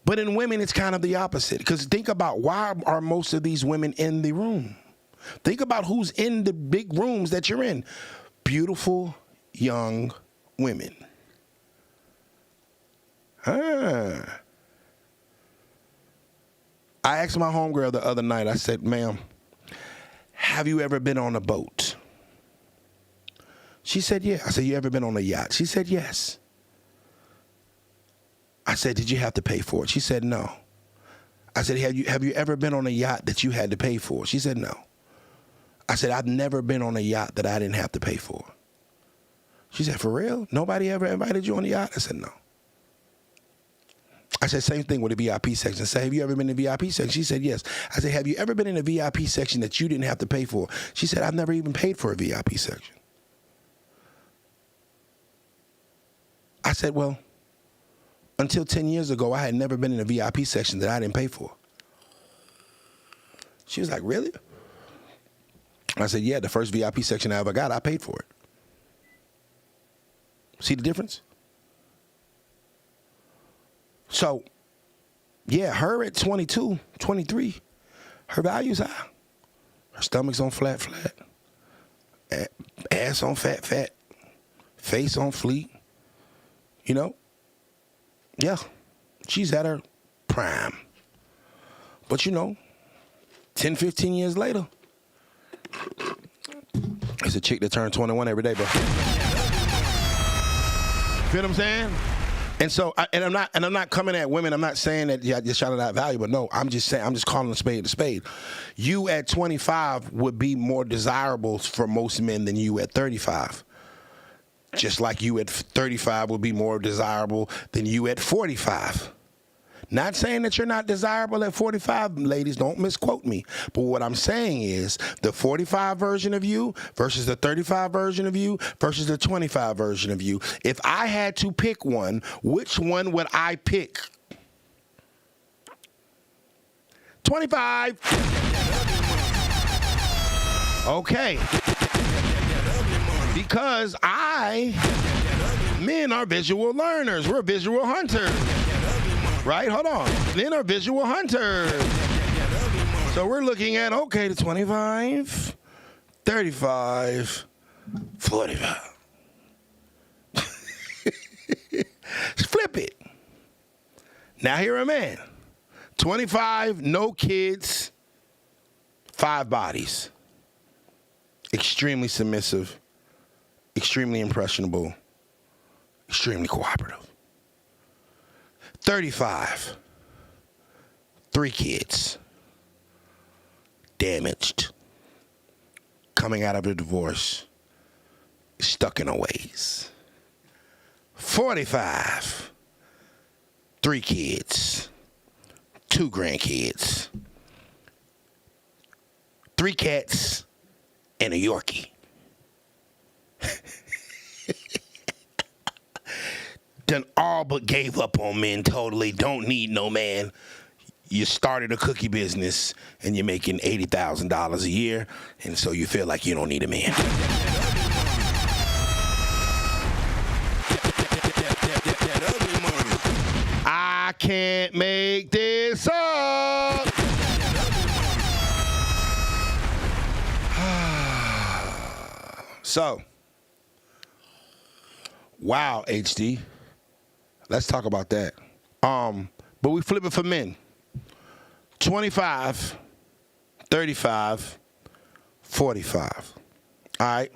But in women, it's kind of the opposite. Because think about, why are most of these women in the room? Think about who's in the big rooms that you're in. Beautiful, young women. I asked my homegirl the other night, I said, ma'am, have you ever been on a boat? She said, yeah. I said, you ever been on a yacht? She said, yes. I said, did you have to pay for it? She said, no. I said, have you ever been on a yacht that you had to pay for? She said, no. I said, I've never been on a yacht that I didn't have to pay for. She said, for real? Nobody ever invited you on the yacht? I said, no. I said, same thing with the VIP section. I said, have you ever been in the VIP section? She said, yes. I said, have you ever been in a VIP section that you didn't have to pay for? She said, I've never even paid for a VIP section. I said, well, until 10 years ago, I had never been in a VIP section that I didn't pay for. She was like, really? I said, yeah, the first VIP section I ever got, I paid for it. See the difference? So, yeah, her at 22, 23, her value's high. Her stomach's on flat, ass on fat, face on fleek. Yeah, she's at her prime. But 10, 15 years later, it's a chick that turned 21 every day, bro. Feel what I'm saying? And so, I'm not coming at women. I'm not saying that you're shouting out value, but no, I'm just calling a spade a spade. You at 25 would be more desirable for most men than you at 35. Just like you at 35 would be more desirable than you at 45. Not saying that you're not desirable at 45, ladies, don't misquote me. But what I'm saying is the 45 version of you versus the 35 version of you versus the 25 version of you. If I had to pick one, which one would I pick? 25. Okay. Because men are visual learners. We're visual hunters. Right? Hold on. Men are visual hunters. So we're looking at, okay, the 25, 35, 45. Flip it. Now here a man. 25, no kids, 5 bodies. Extremely submissive, extremely impressionable, extremely cooperative. 35, 3 kids, damaged, coming out of a divorce, stuck in her ways. 45, 3 kids, 2 grandkids, 3 cats, and a Yorkie. Done all but gave up on men totally. Don't need no man. You started a cookie business and you're making $80,000 a year, and so you feel like you don't need a man. I can't make this up. So, Wow, HD. Let's talk about that. But we flip it for men. 25, 35, 45. All right.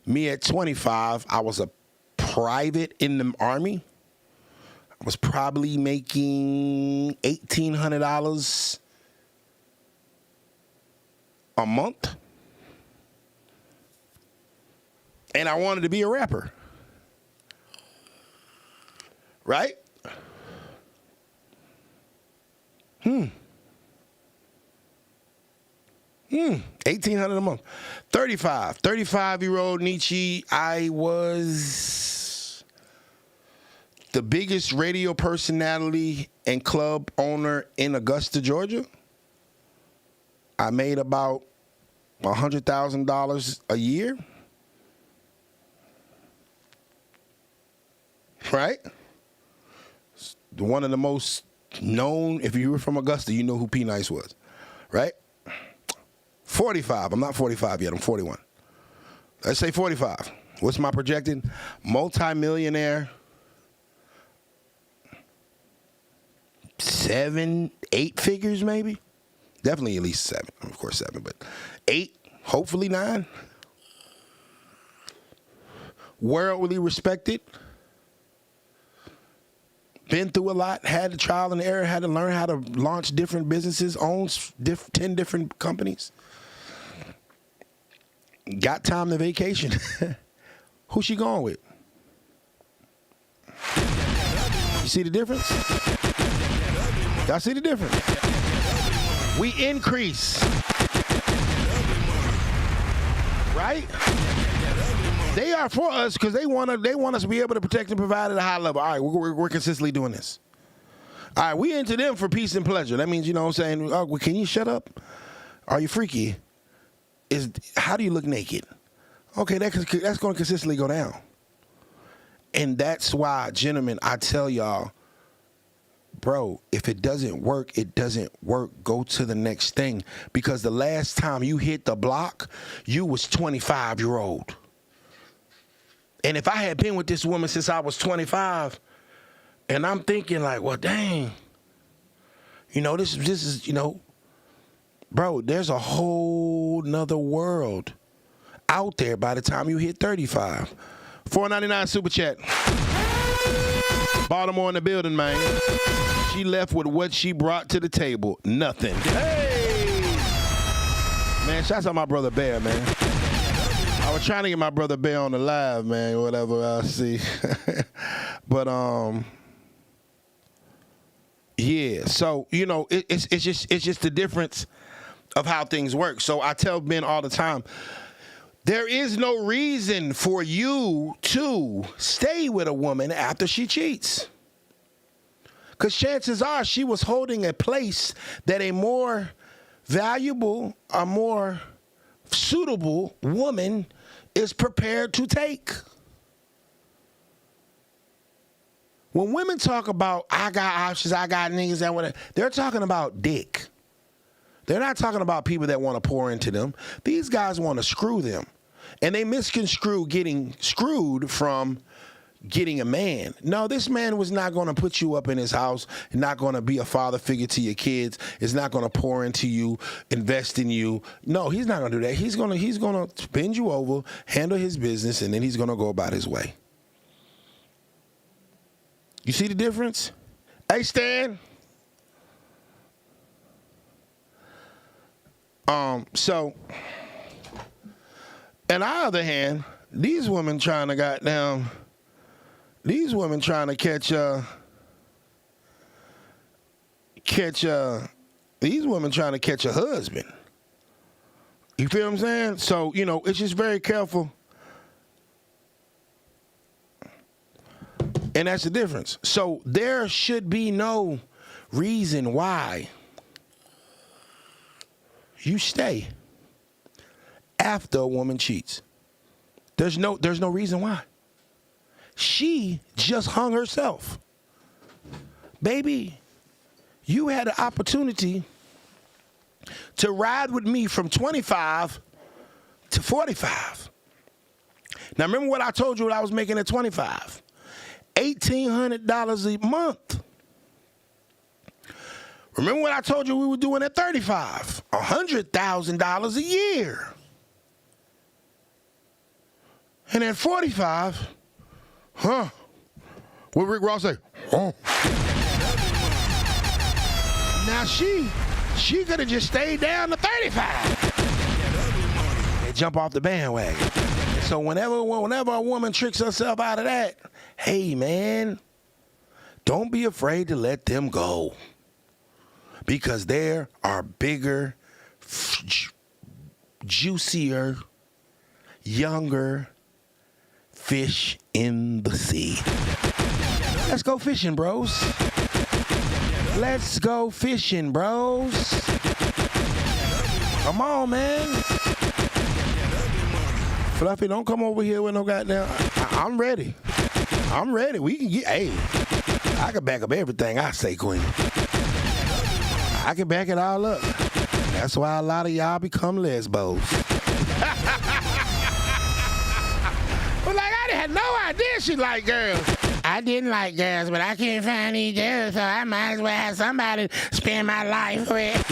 Me at 25, I was a private in the Army. I was probably making $1,800 a month. And I wanted to be a rapper. Right? $1,800 a month. 35-year-old Niche. I was the biggest radio personality and club owner in Augusta, Georgia. I made about $100,000 a year. Right? One of the most known, if you were from Augusta, you know who P. Nice was. Right? 45. I'm not 45 yet. I'm 41. Let's say 45. What's my projected? Multi-millionaire. 7, 8 figures maybe. Definitely at least 7. Of course 7, but 8, hopefully 9. Worldly respected. Been through a lot, had the trial and error, had to learn how to launch different businesses, owns 10 different companies. Got time to vacation. Who's she going with? You see the difference? Y'all see the difference? We increase. Right? They are for us because they want us to be able to protect and provide at a high level. All right, we're consistently doing this. All right, we into them for peace and pleasure. That means, you know what I'm saying, oh, well, can you shut up? Are you freaky? How do you look naked? Okay, that's going to consistently go down. And that's why, gentlemen, I tell y'all, bro, if it doesn't work, it doesn't work. Go to the next thing. Because the last time you hit the block, you was 25-year-old. And if I had been with this woman since I was 25, and I'm thinking like, well, dang, you know, this is, you know, bro, there's a whole nother world out there by the time you hit 35. $4.99 super chat. Baltimore in the building, man. She left with what she brought to the table. Nothing. Hey! Man, shouts out my brother Bear, man. I was trying to get my brother Bear on the live, man, whatever I see. But, yeah, so, you know, it's just the difference of how things work. So I tell men all the time, there is no reason for you to stay with a woman after she cheats. Because chances are she was holding a place that a more valuable, a more suitable woman is prepared to take. When women talk about, I got options, I got niggas that want to, they're talking about dick. They're not talking about people that want to pour into them. These guys want to screw them. And they misconstrue getting screwed from getting a man. No, this man was not going to put you up in his house, not going to be a father figure to your kids, is not going to pour into you, invest in you. No, he's not going to do that. He's going to bend you over, handle his business, and then he's going to go about his way. You see the difference? Hey, Stan. So, on the other hand, these women trying to catch these women trying to catch a husband. You feel what I'm saying? So, you know, it's just very careful. And that's the difference. So there should be no reason why you stay after a woman cheats. There's no reason why. She just hung herself. Baby, you had an opportunity to ride with me from 25 to 45. Now, remember what I told you what I was making at 25? $1,800 a month. Remember what I told you we were doing at 35? $100,000 a year. And at 45, what Rick Ross say? Oh. Now she could have just stayed down to 35 and jump off the bandwagon. And so whenever a woman tricks herself out of that, hey man, don't be afraid to let them go. Because there are bigger, juicier, younger fish in the sea. Let's go fishing, bros. Let's go fishing, bros. Come on, man. Fluffy, don't come over here with no goddamn. I'm ready. I'm ready. We can get. Hey, I can back up everything I say, Queen. I can back it all up. That's why a lot of y'all become lesbos. Well, like, I had no idea she liked girls. I didn't like girls, but I can't find any girls, so I might as well have somebody spend my life with.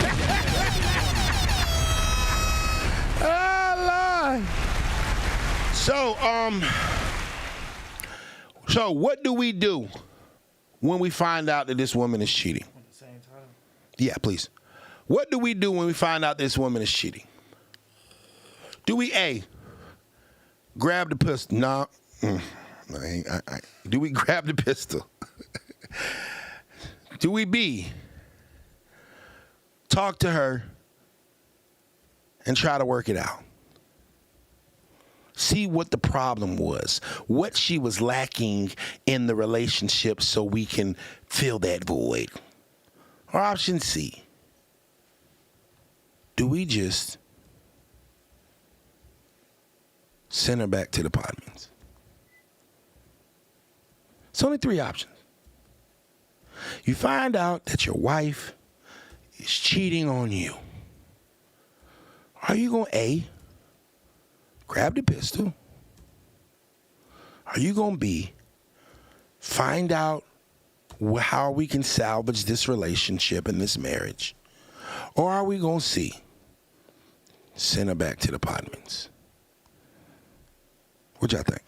Oh, Lord. So what do we do when we find out that this woman is cheating? Yeah, please. What do we do when we find out this woman is cheating? Do we A, grab the pistol? No. Do we grab the pistol? Do we B, talk to her and try to work it out? See what the problem was, what she was lacking in the relationship so we can fill that void. Or option C, do we just send her back to the apartments? It's only 3 options. You find out that your wife is cheating on you. Are you going to A, grab the pistol? Are you going to B, find out how we can salvage this relationship and this marriage? Or are we going to C, send her back to the apartments? What y'all think?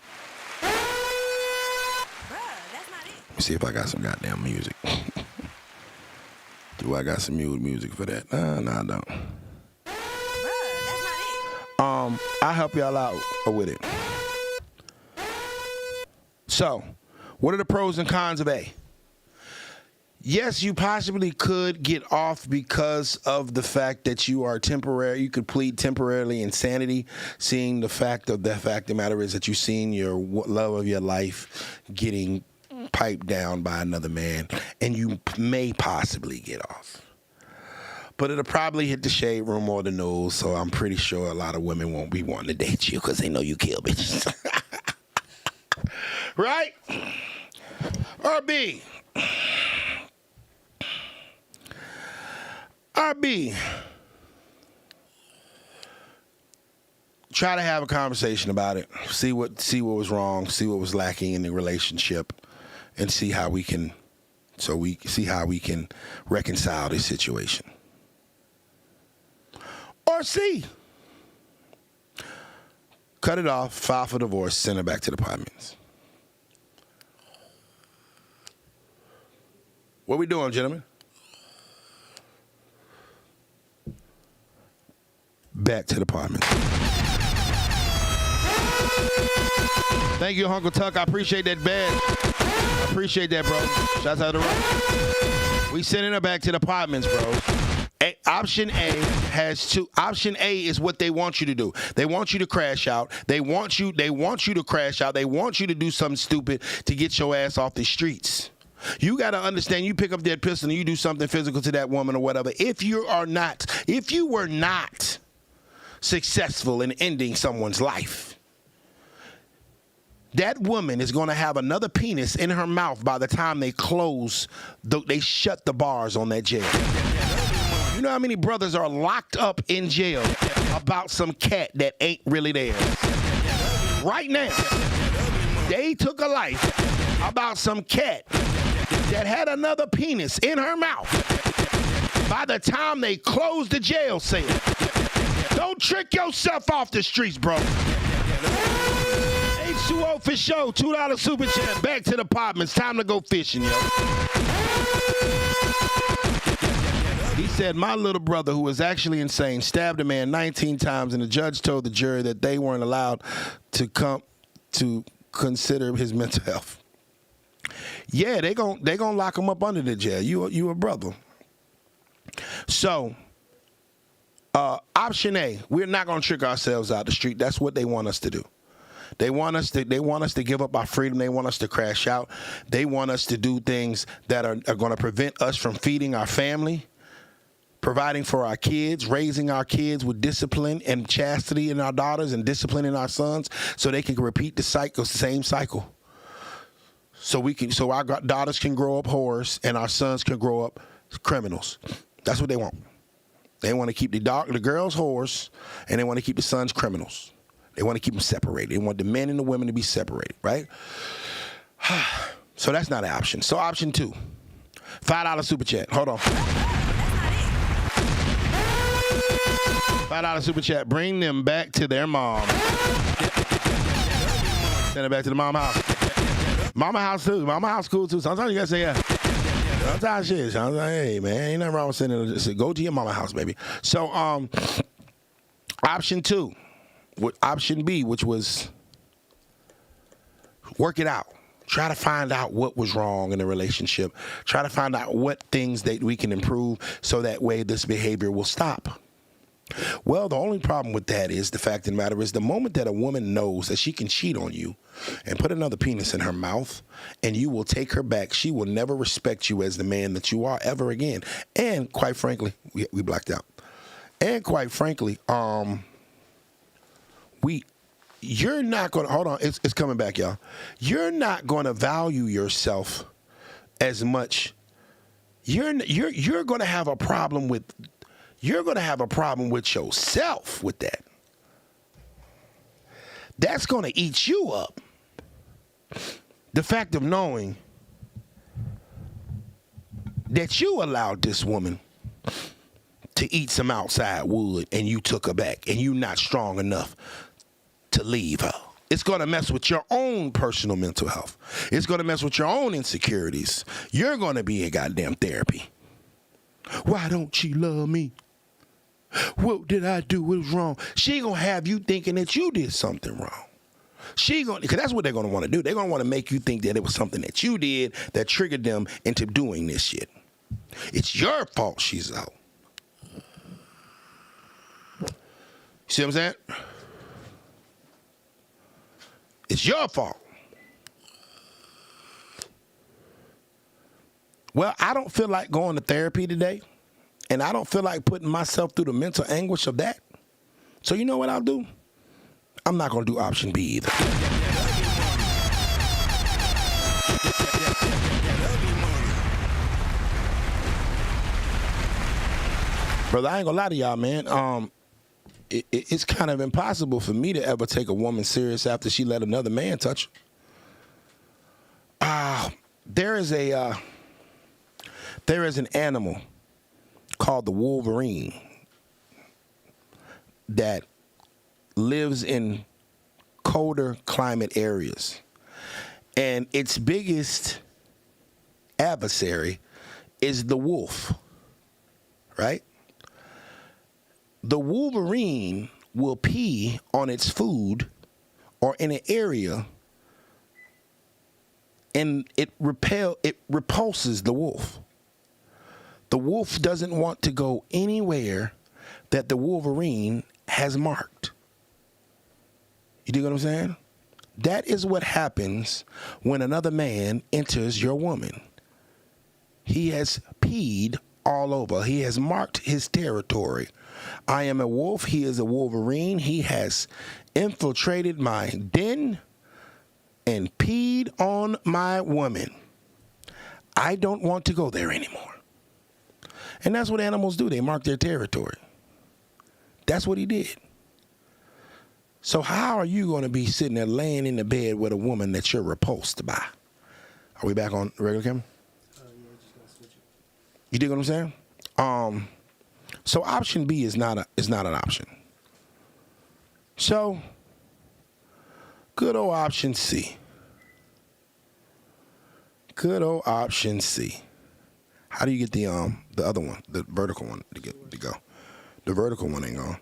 Let me see if I got some goddamn music. Do I got some music for that? No, I don't. I'll help y'all out with it. So, what are the pros and cons of A? Yes, you possibly could get off because of the fact that you are temporary. You could plead temporarily insanity, seeing the fact of the matter is that you've seen your love of your life getting piped down by another man, and you may possibly get off. But it'll probably hit the shade room more than those, so I'm pretty sure a lot of women won't be wanting to date you because they know you kill bitches. Right? Or B. Try to have a conversation about it. See what was wrong. See what was lacking in the relationship, and see how we can reconcile this situation. Or C, cut it off, file for divorce, send her back to the apartments. What we doing, gentlemen? Back to the apartment. Thank you, Uncle Tuck. I appreciate that badge. I appreciate that, bro. Shouts out to Ron. We sending her back to the apartments, bro. Option A has two. Option A is what they want you to do. They want you to crash out. They want you to crash out. They want you to do something stupid to get your ass off the streets. You got to understand, you pick up that pistol and you do something physical to that woman or whatever. If you were not successful in ending someone's life, that woman is going to have another penis in her mouth by the time they shut the bars on that jail. You know how many brothers are locked up in jail about some cat that ain't really theirs? right now. They took a life about some cat that had another penis in her mouth by the time they closed the jail cell. Don't trick yourself off the streets, bro. H2O for show, $2 super chat. Back to the apartments. Time to go fishing, yo. He said, my little brother, who was actually insane, stabbed a man 19 times, and the judge told the jury that they weren't allowed to come to consider his mental health. Yeah, they gonna lock him up under the jail. You a brother. So, option A, we're not gonna trick ourselves out the street. That's what they want us to do. They want us to give up our freedom. They want us to crash out. They want us to do things that are going to prevent us from feeding our family, providing for our kids, raising our kids with discipline and chastity in our daughters and discipline in our sons, so they can repeat the same cycle. So our daughters can grow up whores and our sons can grow up criminals. That's what they want. They want to keep the girls whores, and they want to keep the sons criminals. They want to keep them separated. They want the men and the women to be separated, right? So that's not an option. So option 2, $5 super chat. Hold on. $5 super chat. Bring them back to their mom. Send it back to the mama house. Mama house too. Mama house cool too. Sometimes you gotta say yeah. Sometimes shit. Sometimes, hey man, ain't nothing wrong with sending it. Go to your mama house, baby. So option 2. Option B, which was work it out. Try to find out what was wrong in the relationship. Try to find out what things that we can improve so that way this behavior will stop. Well, the only problem with that is the fact of the matter is the moment that a woman knows that she can cheat on you and put another penis in her mouth and you will take her back, she will never respect you as the man that you are ever again. And quite frankly, we blacked out. And quite frankly, you're not going to, hold on, it's coming back, y'all. You're not going to value yourself as much. You're going to have a problem with, yourself with that. That's going to eat you up. The fact of knowing that you allowed this woman to eat some outside wood and you took her back and you're not strong enough to leave her. It's going to mess with your own personal mental health. It's going to mess with your own insecurities. You're going to be in goddamn therapy. Why don't she love me? What did I do? What was wrong? She going to have you thinking that you did something wrong. Because that's what they're going to want to do. They're going to want to make you think that it was something that you did that triggered them into doing this shit. It's your fault she's out. See what I'm saying? It's your fault. Well, I don't feel like going to therapy today, and I don't feel like putting myself through the mental anguish of that. So you know what I'll do? I'm not going to do option B either. Brother, I ain't going to lie to y'all, man. It's kind of impossible for me to ever take a woman serious after she let another man touch her. There is an animal called the wolverine that lives in colder climate areas, and its biggest adversary is the wolf, right? The wolverine will pee on its food or in an area, and it repulses the wolf. The wolf doesn't want to go anywhere that the wolverine has marked. You dig what I'm saying? That is what happens when another man enters your woman. He has peed all over. He has marked his territory. I am a wolf. He is a wolverine. He has infiltrated my den and peed on my woman. I don't want to go there anymore. And that's what animals do. They mark their territory. That's what he did. So how are you going to be sitting there laying in the bed with a woman that you're repulsed by? Are we back on regular camera? Yeah, just gotta switch it. You dig what I'm saying? So option B is not an option. So good old option C. Good old option C. How do you get the other one, the vertical one to go? The vertical one ain't gone.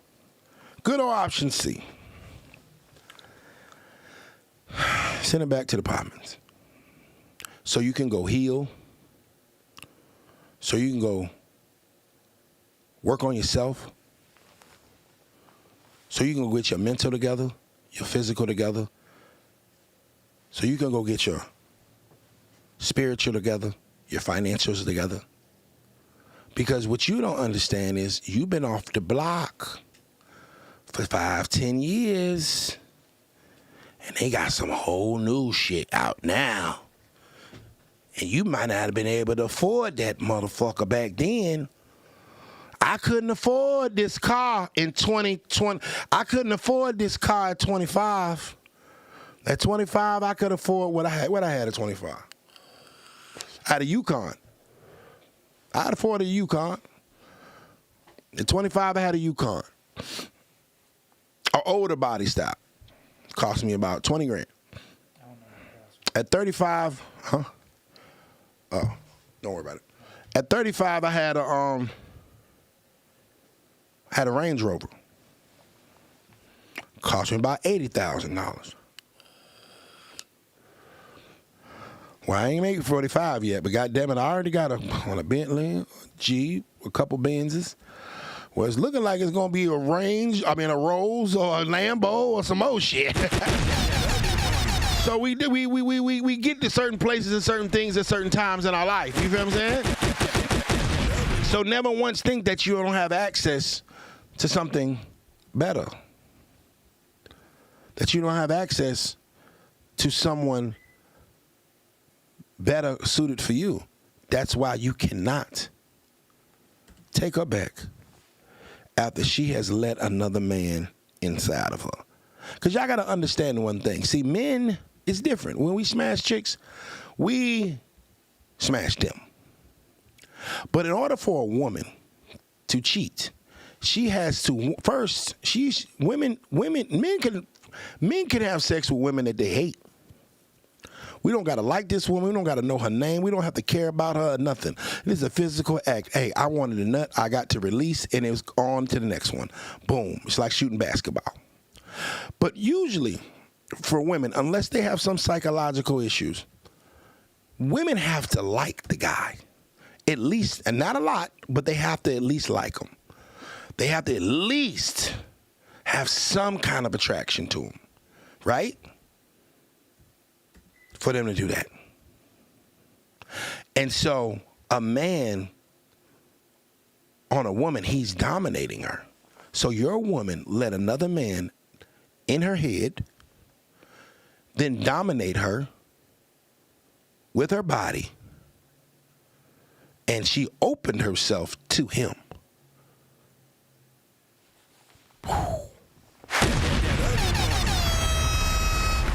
Good old option C. Send it back to the apartments. So you can go heal. So you can go work on yourself. So you can go get your mental together, your physical together. So you can go get your spiritual together, your financials together. Because what you don't understand is you've been off the block for 5-10 years. And they got some whole new shit out now. And you might not have been able to afford that motherfucker back then. I couldn't afford this car in 2020. I couldn't afford this car at 25. At 25, I could afford what I had at 25. I had a Yukon. I had afforded a Yukon. At 25, I had a Yukon. An older body style. Cost me about 20 grand. At 35, huh? Oh, don't worry about it. At 35, I had a Range Rover. Cost me about $80,000. Well, I ain't making 45 yet, but goddamn it, I already got a Bentley, a Jeep, a couple Benzes. Well, it's looking like it's gonna be a Rolls or a Lambo or some old shit. So we get to certain places and certain things at certain times in our life. You feel what I'm saying? So never once think that you don't have access to something better. That you don't have access to someone better suited for you. That's why you cannot take her back after she has let another man inside of her. Because y'all got to understand one thing. See, men, it's different. When we smash chicks, we smash them. But in order for a woman to cheat, she has to, first, men can have sex with women that they hate. We don't got to like this woman. We don't got to know her name. We don't have to care about her or nothing. This is a physical act. Hey, I wanted a nut. I got to release, and it was on to the next one. Boom. It's like shooting basketball. But usually, for women, unless they have some psychological issues, women have to like the guy. At least, and not a lot, but they have to at least like him. They have to at least have some kind of attraction to him. Right? For them to do that. And so a man on a woman, he's dominating her. So your woman let another man in her head, then dominate her with her body, and she opened herself to him.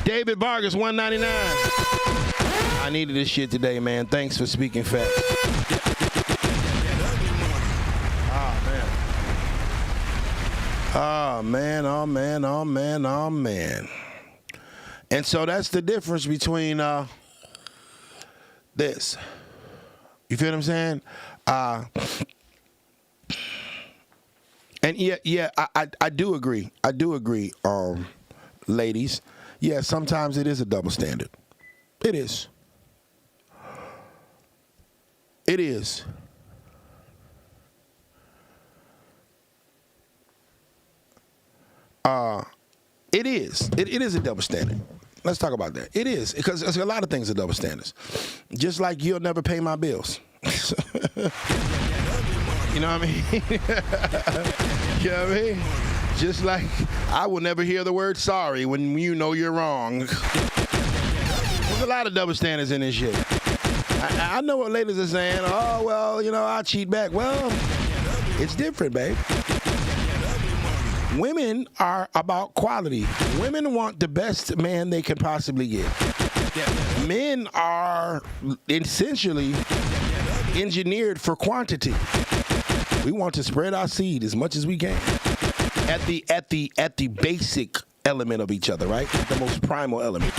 David Vargas, $1.99. I needed this shit today, man. Thanks for speaking facts. Oh, man. Oh, man. Oh, man. Oh, man. And so that's the difference between this. You feel what I'm saying? And yeah, I do agree. I do agree, ladies. Yeah, sometimes it is a double standard. It is. It is. It is. It is a double standard. Let's talk about that. It is, because a lot of things are double standards. Just like you'll never pay my bills. You know what I mean? You know what I mean? Just like I will never hear the word sorry when you know you're wrong. There's a lot of double standards in this shit. I know what ladies are saying. Oh, well, you know, I cheat back. Well, it's different, babe. Women are about quality. Women want the best man they can possibly get. Men are essentially engineered for quantity. We want to spread our seed as much as we can at the basic element of each other, right? The most primal element.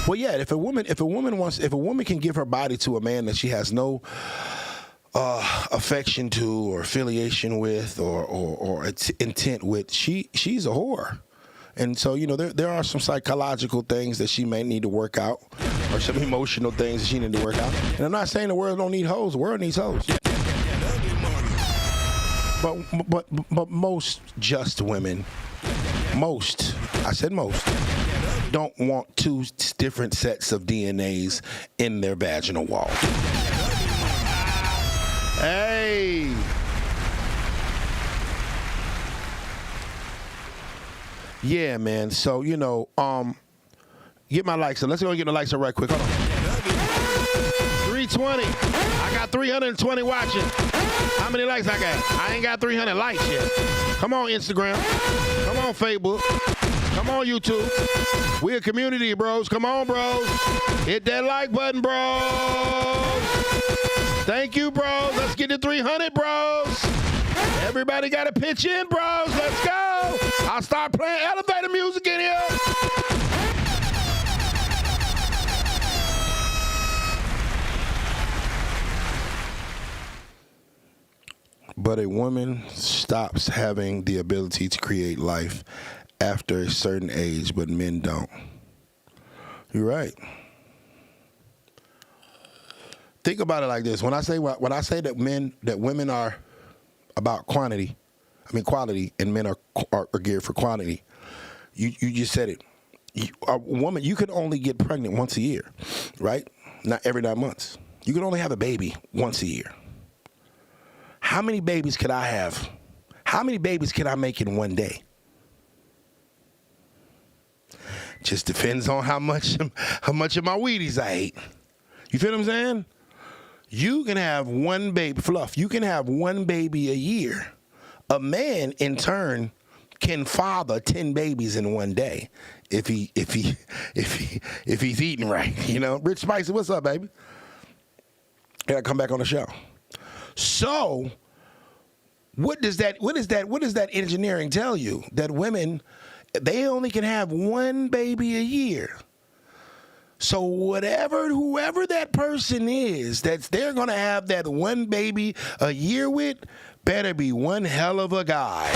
Well, yeah. If a woman can give her body to a man that she has no affection to or affiliation with or intent with, she's a whore. And so, there are some psychological things that she may need to work out, or some emotional things that she need to work out. And I'm not saying the world don't need hoes. The world needs hoes. But most just women, I said most, don't want two different sets of DNAs in their vaginal wall. Hey. Yeah, man. So, get my likes up. Let's go and get the likes up right quick. Hold on. 320. I got 320 watching. How many likes I got? I ain't got 300 likes yet. Come on, Instagram. Come on, Facebook. Come on, YouTube. We a community, bros. Come on, bros. Hit that like button, bros. Thank you, bros. Let's get to 300, bros. Everybody got to pitch in, bros. Let's go. I'll start playing elevator music in here. But a woman stops having the ability to create life after a certain age, but men don't. You're right. Think about it like this. When I say that women are about quality, and men are geared for quantity. You just said it. A woman, you can only get pregnant once a year, right? Not every 9 months. You can only have a baby once a year. How many babies could I have? How many babies can I make in one day? Just depends on how much of my Wheaties I ate. You feel what I'm saying? You can have one baby, Fluff. You can have one baby a year. A man, in turn, can father 10 babies in one day if he's eating right. Rich Spicy, what's up, baby? I gotta come back on the show. So, what does that engineering tell you? That women, they only can have one baby a year. So whoever that person is they're gonna have that one baby a year with, better be one hell of a guy.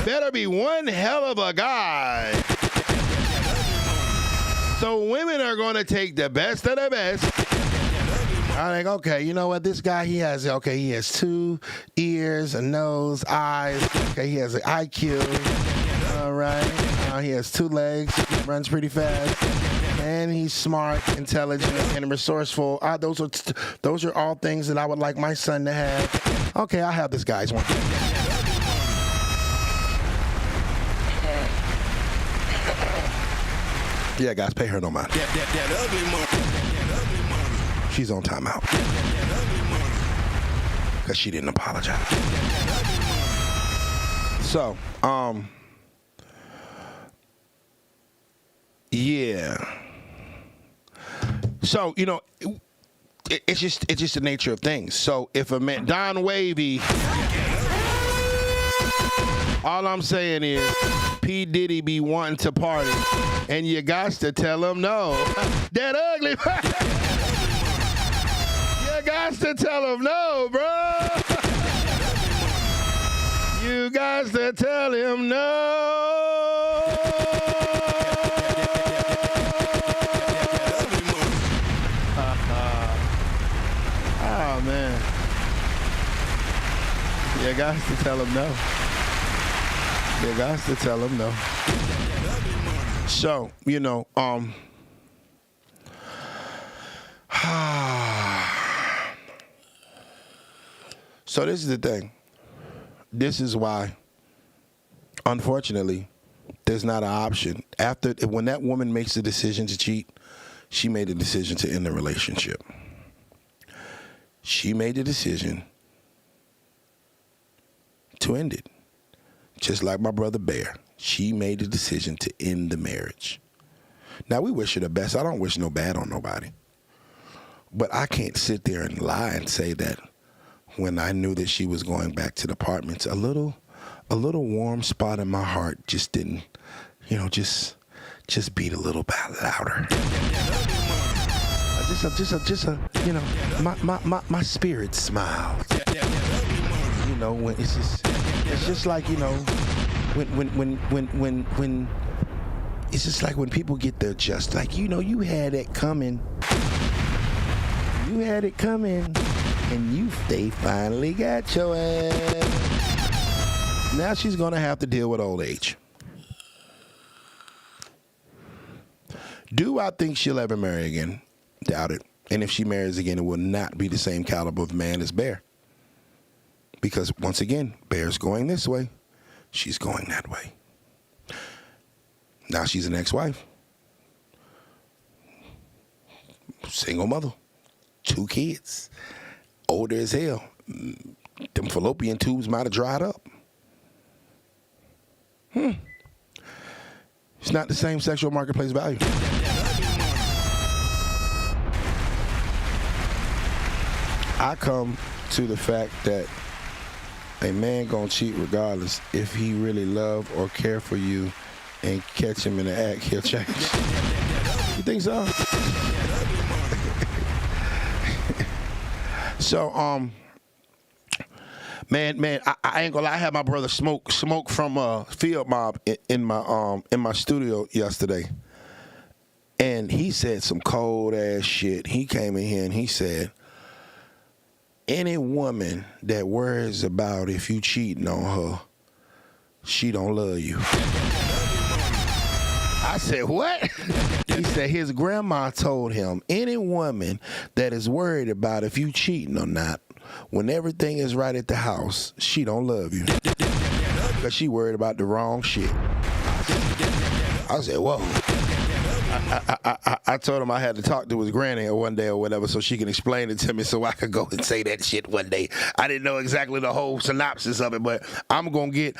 Better be one hell of a guy. So women are gonna take the best of the best. I think, okay, you know what? This guy, he has 2 ears, a nose, eyes. Okay, he has an IQ. All right. He has 2 legs, runs pretty fast, and he's smart, intelligent, and resourceful. Those are all things that I would like my son to have. Okay, I'll have this guy's one. Yeah, guys, pay her no mind. That ugly money. She's on timeout. Because she didn't apologize. So, yeah. So, it's just the nature of things. So if a man, Don Wavy, all I'm saying is P. Diddy be wanting to party, and you got to tell him no. That ugly. You got to tell him no, bro. You got to tell him no. Oh, man. You got to tell him no. You got to tell him no. So, so this is the thing. This is why, unfortunately, there's not an option. When that woman makes the decision to cheat, she made a decision to end the relationship. she made the decision to end it. Just like my brother Bear, she made the decision to end the marriage. Now, we wish her the best. I don't wish no bad on nobody. But I can't sit there and lie and say that when I knew that she was going back to the apartments, a little warm spot in my heart just didn't, just beat a little bit louder. My spirit smiled. When it's just like, when it's just like when people get their just, like, you had it coming. You had it coming, and they finally got your ass. Now she's gonna have to deal with old age. Do I think she'll ever marry again? Doubt it. And if she marries again, it will not be the same caliber of man as Bear. Because once again, Bear's going this way, she's going that way. Now she's an ex-wife. Single mother. 2 kids. Older as hell. Them fallopian tubes might have dried up. It's not the same sexual marketplace value. I come to the fact that a man gonna cheat regardless. If he really love or care for you and catch him in the act, he'll change. You think so? So, man, I ain't gonna lie. I had my brother Smoke from Field Mob in my studio yesterday, and he said some cold ass shit. He came in here and he said, any woman that worries about if you cheating on her, she don't love you. I said, what? He said his grandma told him, any woman that is worried about if you cheating or not, when everything is right at the house, she don't love you. Because she worried about the wrong shit. I said, whoa. I told him I had to talk to his granny one day or whatever so she can explain it to me so I could go and say that shit one day. I didn't know exactly the whole synopsis of it, but I'm gonna get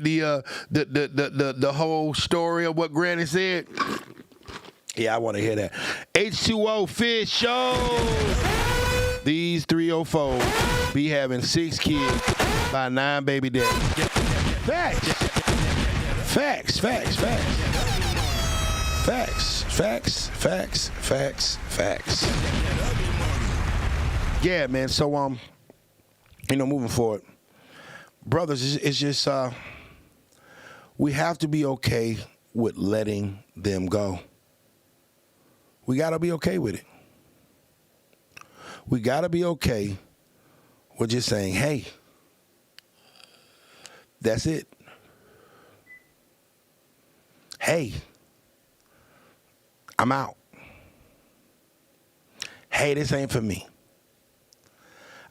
the whole story of what granny said. Yeah, I want to hear that. H2O Fish Show. These 304 be having 6 kids by 9 baby daddies. Facts. Facts, facts, facts. Facts, facts, facts, facts, facts. Yeah, man. So, moving forward, brothers, it's just we have to be okay with letting them go. We gotta be okay with it. We gotta be okay with just saying, hey, that's it. Hey, I'm out. Hey, this ain't for me.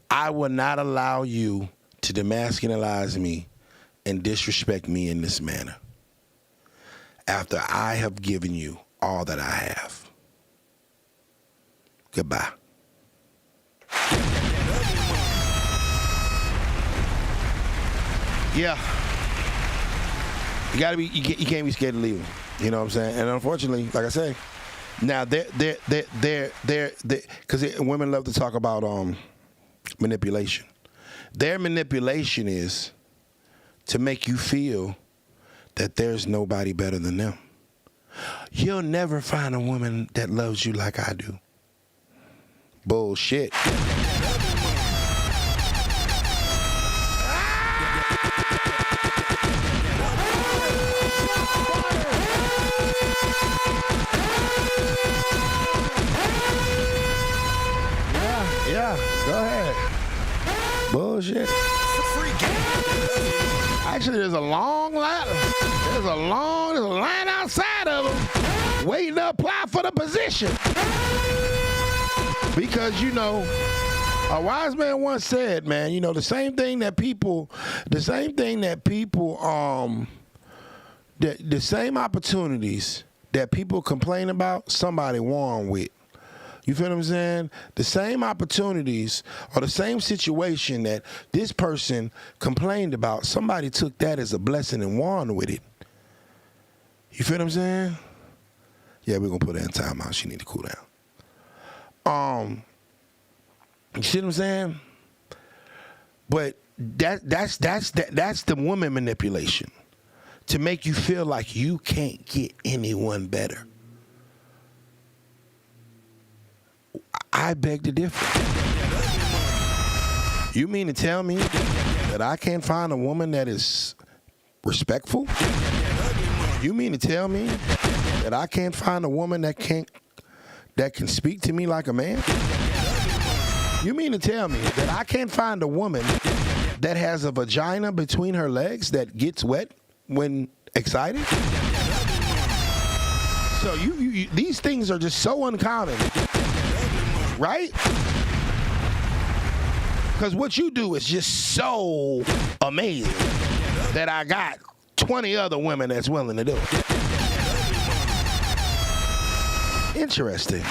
I will not allow you to demasculinize me and disrespect me in this manner after I have given you all that I have. Goodbye. Yeah. You can't be scared to leave them. You know what I'm saying? And unfortunately, like I say, now they're because women love to talk about manipulation. Their manipulation is to make you feel that there's nobody better than them. You'll never find a woman that loves you like I do. Bullshit. Yeah, go ahead. Bullshit. Actually, there's a long line. There's a line outside of them waiting to apply for the position. Because, a wise man once said, man, the same thing that people, the same opportunities that people complain about, somebody won with. You feel what I'm saying? The same opportunities or the same situation that this person complained about, somebody took that as a blessing and won with it. You feel what I'm saying? Yeah, we're going to put her in timeout. She need to cool down. You see what I'm saying? But that's the woman manipulation. To make you feel like you can't get anyone better. I beg to differ. You mean to tell me that I can't find a woman that is respectful? You mean to tell me that I can't find a woman that can speak to me like a man? You mean to tell me that I can't find a woman that has a vagina between her legs that gets wet when excited? So you these things are just so uncommon, right? Because what you do is just so amazing that I got 20 other women that's willing to do it. Interesting.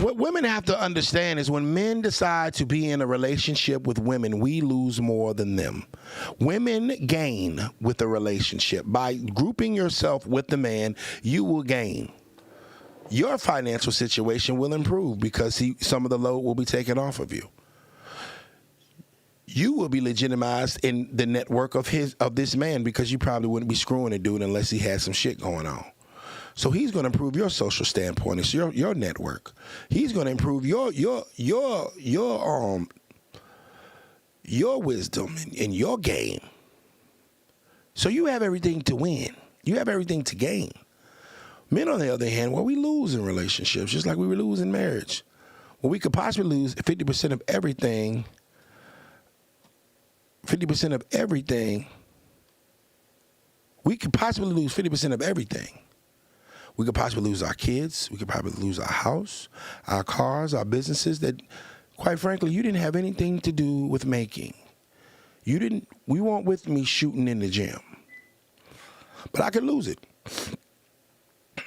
What women have to understand is when men decide to be in a relationship with women, we lose more than them. Women gain with a relationship. By grouping yourself with the man, you will gain. Your financial situation will improve because some of the load will be taken off of you. You will be legitimized in the network of this man because you probably wouldn't be screwing a dude unless he had some shit going on. So he's going to improve your social standpoint. It's your network. He's going to improve your wisdom and your game. So you have everything to win. You have everything to gain. Men, on the other hand, well, we lose in relationships, just like we lose in marriage. Well, we could possibly lose 50% of everything. 50% of everything. We could possibly lose 50% of everything. We could possibly lose our kids. We could probably lose our house, our cars, our businesses that, quite frankly, you didn't have anything to do with making. We weren't with me shooting in the gym. But I could lose it.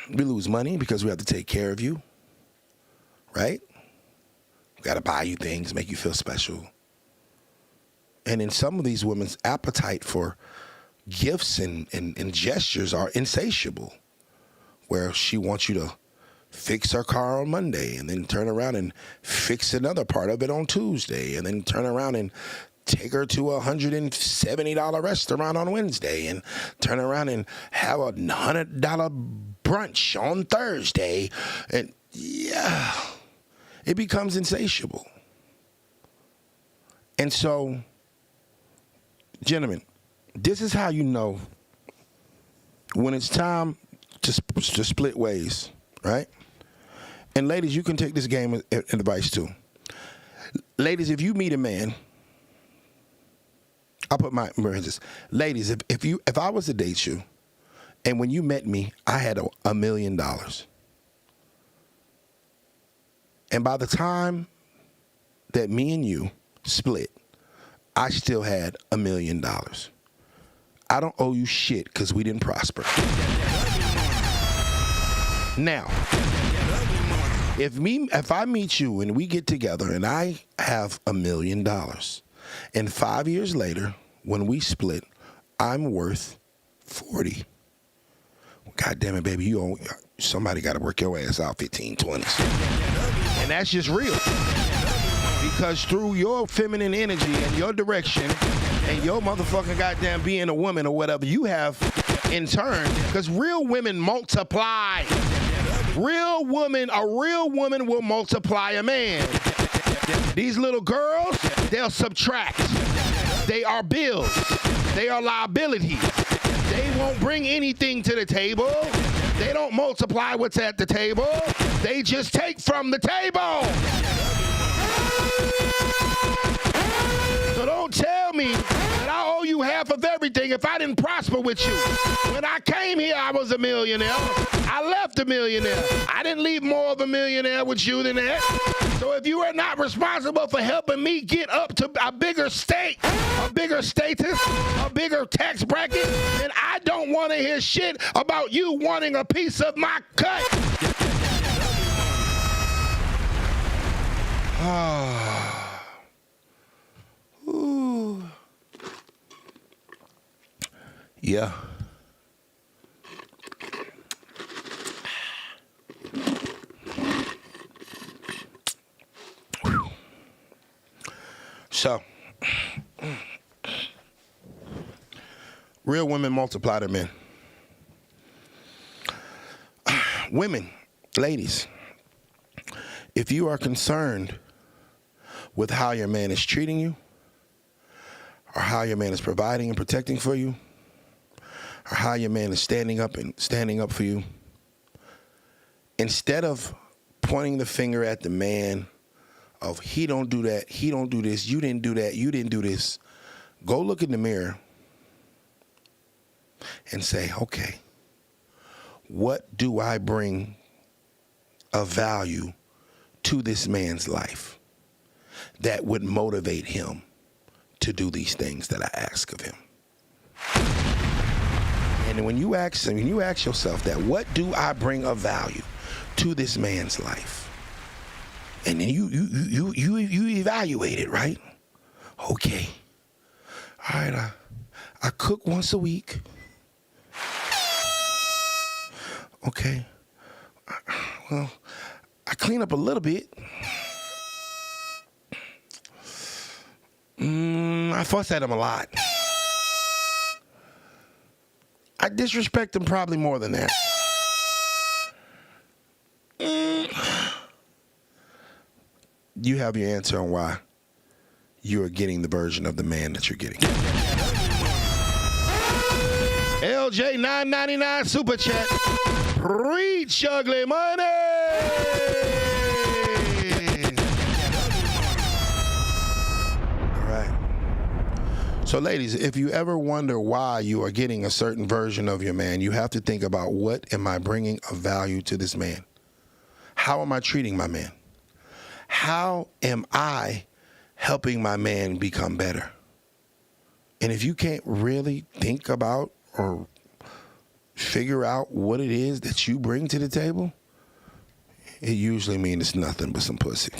We lose money because we have to take care of you, right? We got to buy you things, make you feel special. And in some of these women's appetite for gifts and gestures are insatiable, where she wants you to fix her car on Monday and then turn around and fix another part of it on Tuesday and then turn around and take her to a $170 restaurant on Wednesday and turn around and have a $100 brunch on Thursday. And yeah, it becomes insatiable. And so, gentlemen, this is how you know when it's time to split ways, right? And ladies, you can take this game as advice too. Ladies, if you meet a man, I'll put my this. Ladies, if I was to date you, and when you met me, I had $1 million, and by the time that me and you split, I still had $1 million. I don't owe you shit because we didn't prosper. Now, if I meet you and we get together and I have $1 million, and 5 years later, when we split, I'm worth 40. God damn it, baby, somebody got to work your ass out 15, 20s. And that's just real. Because through your feminine energy and your direction and your motherfucking goddamn being a woman or whatever, you have in turn, because real women multiply. A real woman will multiply a man. These little girls, they'll subtract. They are bills. They are liabilities. They won't bring anything to the table. They don't multiply what's at the table. They just take from the table. So don't tell me that I owe you half of everything if I didn't prosper with you. When I came here, I was a millionaire. I left a millionaire. I didn't leave more of a millionaire with you than that. So if you are not responsible for helping me get up to a bigger state, a bigger status, a bigger tax bracket, then I don't want to hear shit about you wanting a piece of my cut. Ooh. Yeah. So, real women multiply their men. Women, ladies, if you are concerned with how your man is treating you, or how your man is providing and protecting for you, or how your man is standing up for you, instead of pointing the finger at the man of he don't do that, he don't do this, you didn't do that, you didn't do this, go look in the mirror and say, okay, what do I bring of value to this man's life that would motivate him to do these things that I ask of him? And when you ask yourself that, what do I bring of value to this man's life? And then you evaluate it, right? Okay. All right, I cook once a week. Okay. Well, I clean up a little bit. I fuss at him a lot. I disrespect him probably more than that. You have your answer on why you are getting the version of the man that you're getting. LJ 999 Super Chat. Preach, ugly money. All right. So, ladies, if you ever wonder why you are getting a certain version of your man, you have to think about, what am I bringing of value to this man? How am I treating my man? How am I helping my man become better? And if you can't really think about or figure out what it is that you bring to the table, it usually means it's nothing but some pussy.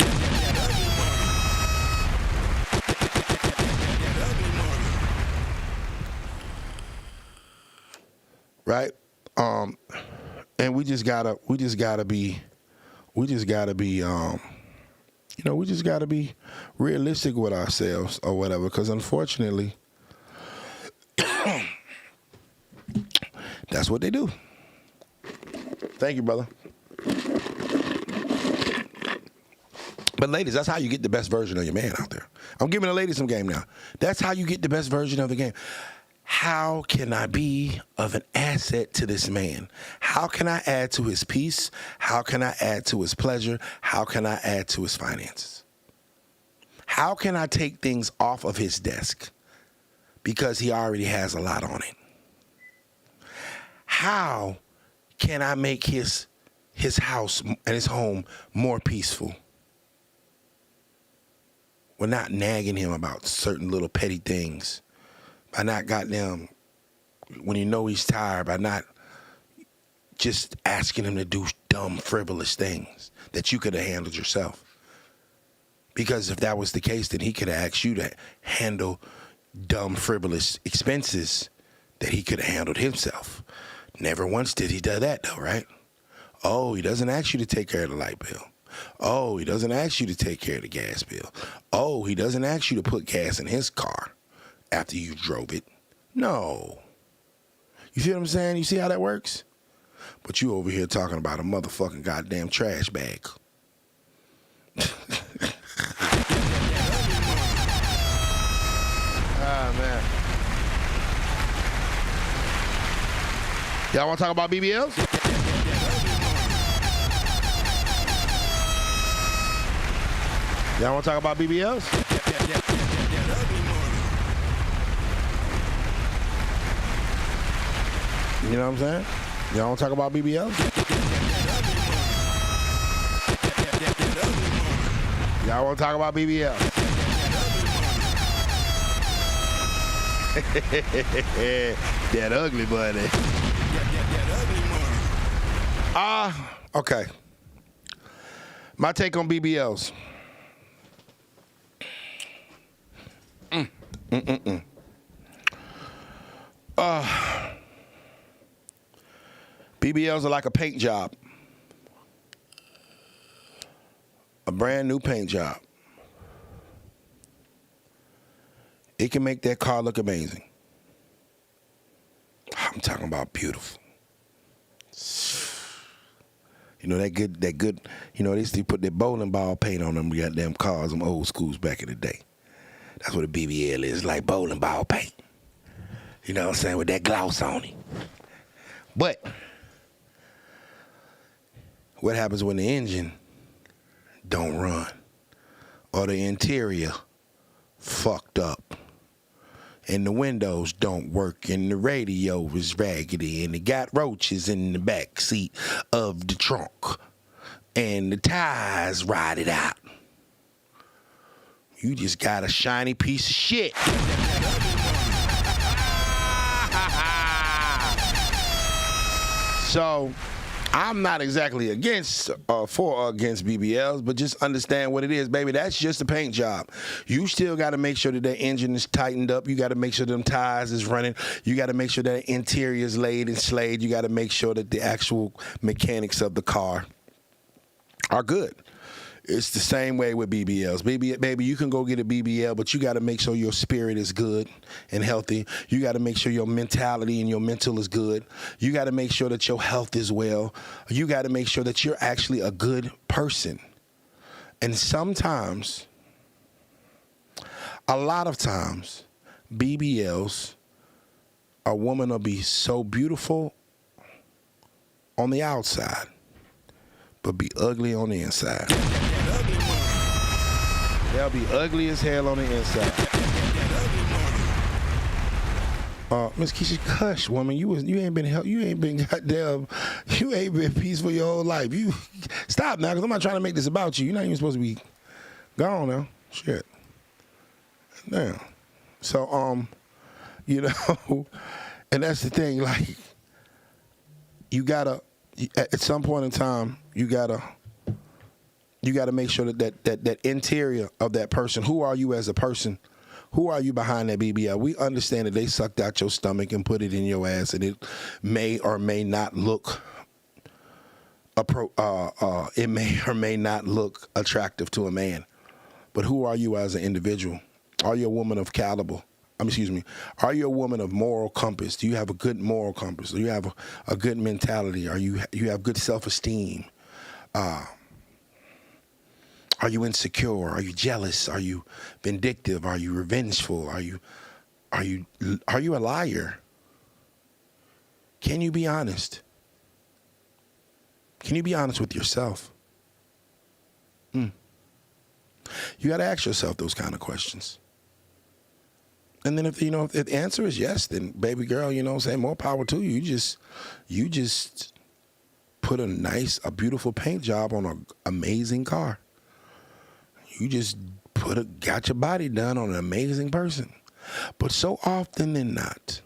Right? And we just gotta be realistic with ourselves or whatever, because unfortunately, that's what they do. Thank you, brother. But ladies, that's how you get the best version of your man out there. I'm giving the ladies some game now. That's how you get the best version of the game. How can I be of an asset to this man? How can I add to his peace? How can I add to his pleasure? How can I add to his finances? How can I take things off of his desk because he already has a lot on it? How can I make his house and his home more peaceful? We're not nagging him about certain little petty things. By not goddamn, when you know he's tired, by not just asking him to do dumb, frivolous things that you could have handled yourself. Because if that was the case, then he could have asked you to handle dumb, frivolous expenses that he could have handled himself. Never once did he do that, though, right? Oh, he doesn't ask you to take care of the light bill. Oh, he doesn't ask you to take care of the gas bill. Oh, he doesn't ask you to put gas in his car after you drove it. No. You see what I'm saying? You see how that works? But you over here talking about a motherfucking goddamn trash bag. Ah, man. Y'all want to talk about BBLs? Y'all want to talk about BBLs? You know what I'm saying? Y'all want to talk about BBLs? Y'all want to talk about BBLs? That ugly buddy. Okay. My take on BBLs. BBLs are like a paint job. A brand new paint job. It can make that car look amazing. I'm talking about beautiful. You know, that good, you know, they used to put that bowling ball paint on them goddamn cars, them old schools back in the day. That's what a BBL is, like bowling ball paint. You know what I'm saying, with that gloss on it. But what happens when the engine don't run or the interior fucked up and the windows don't work and the radio is raggedy and it got roaches in the back seat of the trunk and the tires rotted out? You just got a shiny piece of shit. So I'm not exactly against for or against BBLs, but just understand what it is, baby. That's just a paint job. You still got to make sure that the engine is tightened up. You got to make sure them tires is running. You got to make sure that the interior is laid and slayed. You got to make sure that the actual mechanics of the car are good. It's the same way with BBLs. Baby, you can go get a BBL, but you got to make sure your spirit is good and healthy. You got to make sure your mentality and your mental is good. You got to make sure that your health is well. You got to make sure that you're actually a good person. And sometimes, a lot of times, BBLs, a woman will be so beautiful on the outside, but be ugly on the inside. They'll be ugly as hell on the inside. Miss Keisha, cuss, woman. You ain't been peaceful your whole life. You stop now, because I'm not trying to make this about you. You're not even supposed to be gone now. Shit. Damn. So, you know, and that's the thing. Like, you gotta, at some point in time, you gotta make sure that interior of that person, who are you as a person? Who are you behind that BBL? We understand that they sucked out your stomach and put it in your ass, and it may or may not look it may or may not look attractive to a man. But who are you as an individual? Are you a woman of caliber? Are you a woman of moral compass? Do you have a good moral compass? Do you have a good mentality? You have good self-esteem? Are you insecure? Are you jealous? Are you vindictive? Are you revengeful? Are you a liar? Can you be honest? Can you be honest with yourself? You got to ask yourself those kind of questions. And then if the answer is yes, then baby girl, you know what I'm saying, more power to you. You just put a beautiful paint job on an amazing car. You just got your body done on an amazing person. But so often than not,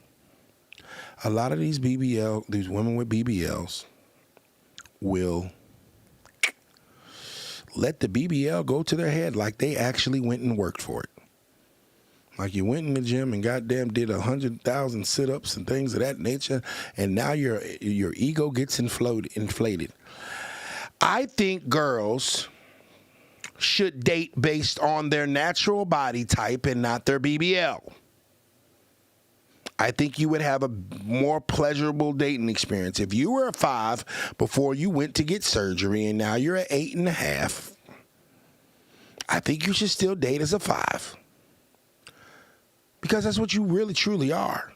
a lot of these women with BBLs will let the BBL go to their head like they actually went and worked for it. Like you went in the gym and goddamn did 100,000 sit-ups and things of that nature, and now your ego gets inflated. I think girls should date based on their natural body type and not their BBL. I think you would have a more pleasurable dating experience. If you were a 5 before you went to get surgery and now you're an 8.5, I think you should still date as a 5. Because that's what you really, truly are.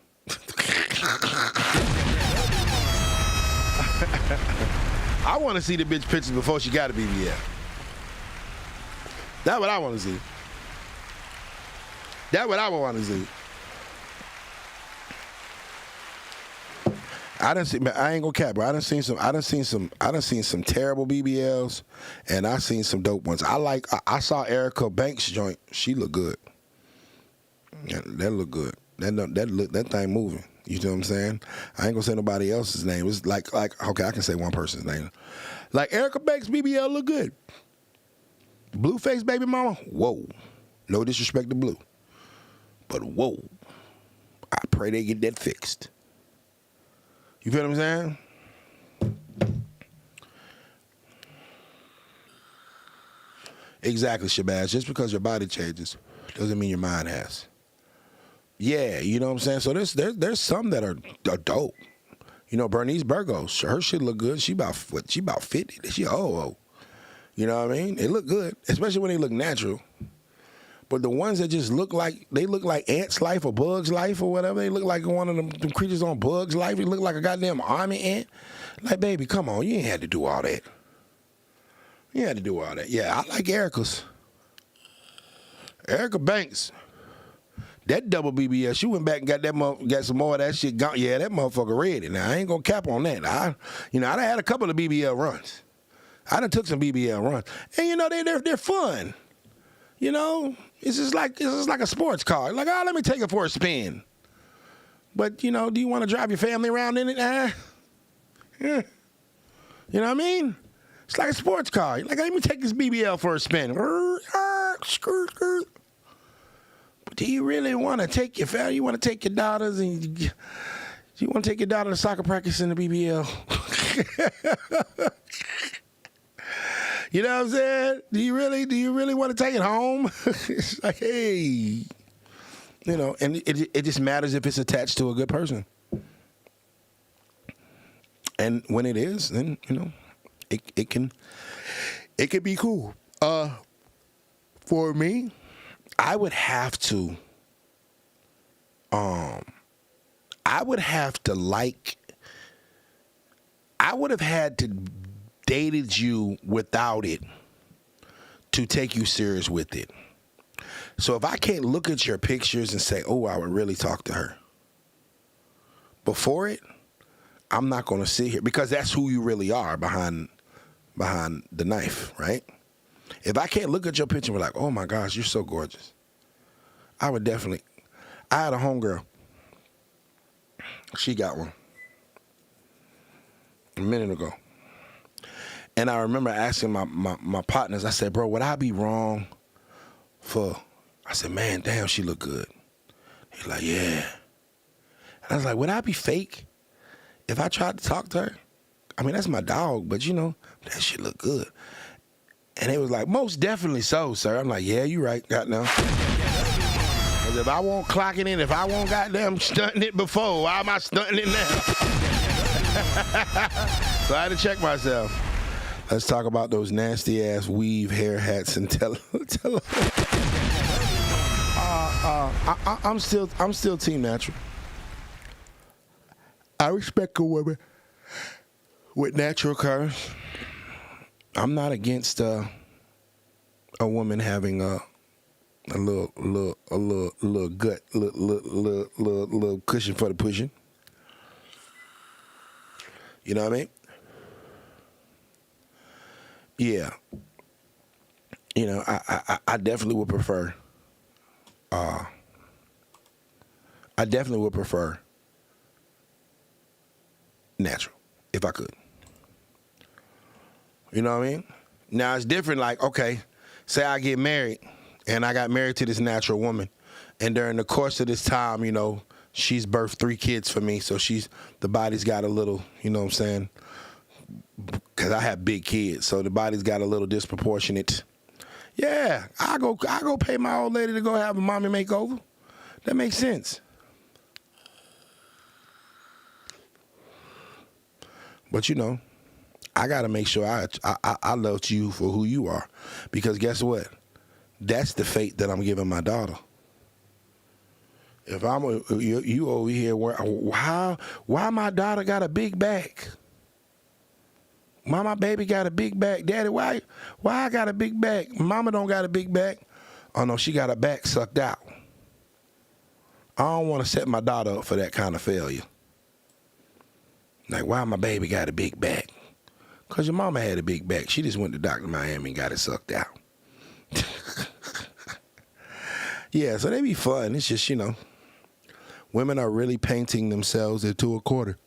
I want to see the bitch pictures before she got a BBL. That's what I want to see. That's what I want to see. I ain't gonna cap, bro. I done seen some terrible BBLs, and I seen some dope ones. I saw Erica Banks' joint. She look good. Yeah, that look good. That thing moving. You know what I'm saying? I ain't gonna say nobody else's name. It's like okay, I can say one person's name. Like Erica Banks' BBL look good. Blueface baby mama, whoa. No disrespect to Blue. But whoa, I pray they get that fixed. You feel what I'm saying? Exactly, Shabazz. Just because your body changes doesn't mean your mind has. Yeah, you know what I'm saying? So there's some that are dope. You know, Bernice Burgos, her shit look good. She about 50. She old. You know what I mean? They look good, especially when they look natural. But the ones that just look like Ant's Life or Bug's Life or whatever, they look like one of them creatures on Bug's Life. They look like a goddamn army ant. Like, baby, come on, you ain't had to do all that. You had to do all that. Yeah, I like Erica's. Erica Banks. That double BBL, she went back and got some more of that shit gone. Yeah, that motherfucker ready. Now, I ain't gonna cap on that. I done had a couple of BBL runs. I done took some BBL runs. And, you know, they're fun. You know, it's just like a sports car. Like, let me take it for a spin. But, you know, do you want to drive your family around in it? Yeah. You know what I mean? It's like a sports car. Like, let me take this BBL for a spin. But do you really want to take your family? You want to take your daughters and you want to take your daughter to soccer practice in the BBL? You know what I'm saying? Do you really want to take it home? It's like, hey, you know, and it just matters if it's attached to a good person. And when it is, then, you know, it can be cool. For me, I would have to have had to dated you without it to take you serious with it. So if I can't look at your pictures and say, oh, I would really talk to her. Before it, I'm not going to sit here because that's who you really are behind the knife, right? If I can't look at your picture and be like, oh my gosh, you're so gorgeous, I had a homegirl. She got one a minute ago. And I remember asking my partners, I said, bro, would I be wrong I said, man, damn, she look good. He's like, yeah. And I was like, would I be fake if I tried to talk to her? I mean, that's my dog, but you know, that shit look good. And they was like, most definitely so, sir. I'm like, yeah, you right, goddamn. Because if I won't clock it in, if I won't goddamn stunting it before, why am I stunting it now? So I had to check myself. Let's talk about those nasty ass weave hair hats and tell I'm still team natural. I respect a woman with natural curves. I'm not against a woman having a little gut, little cushion for the pushing. You know what I mean? Yeah. You know, I definitely would prefer. I definitely would prefer natural if I could. You know what I mean? Now it's different. Like, okay, say I get married and I got married to this natural woman, and during the course of this time, you know, she's birthed 3 kids for me, so the body's got a little, you know what I'm saying? Because I have big kids, so the body's got a little disproportionate. Yeah, I go pay my old lady to go have a mommy makeover. That makes sense. But you know, I gotta make sure I love you for who you are, because guess what? That's the fate that I'm giving my daughter. If you over here, why my daughter got a big back? Why my baby got a big back? Daddy, why I got a big back? Mama don't got a big back. Oh no, she got her back sucked out. I don't want to set my daughter up for that kind of failure. Like, why my baby got a big back? Because your mama had a big back. She just went to Dr. Miami and got it sucked out. Yeah, so they be fun. It's just, you know, women are really painting themselves into a quarter.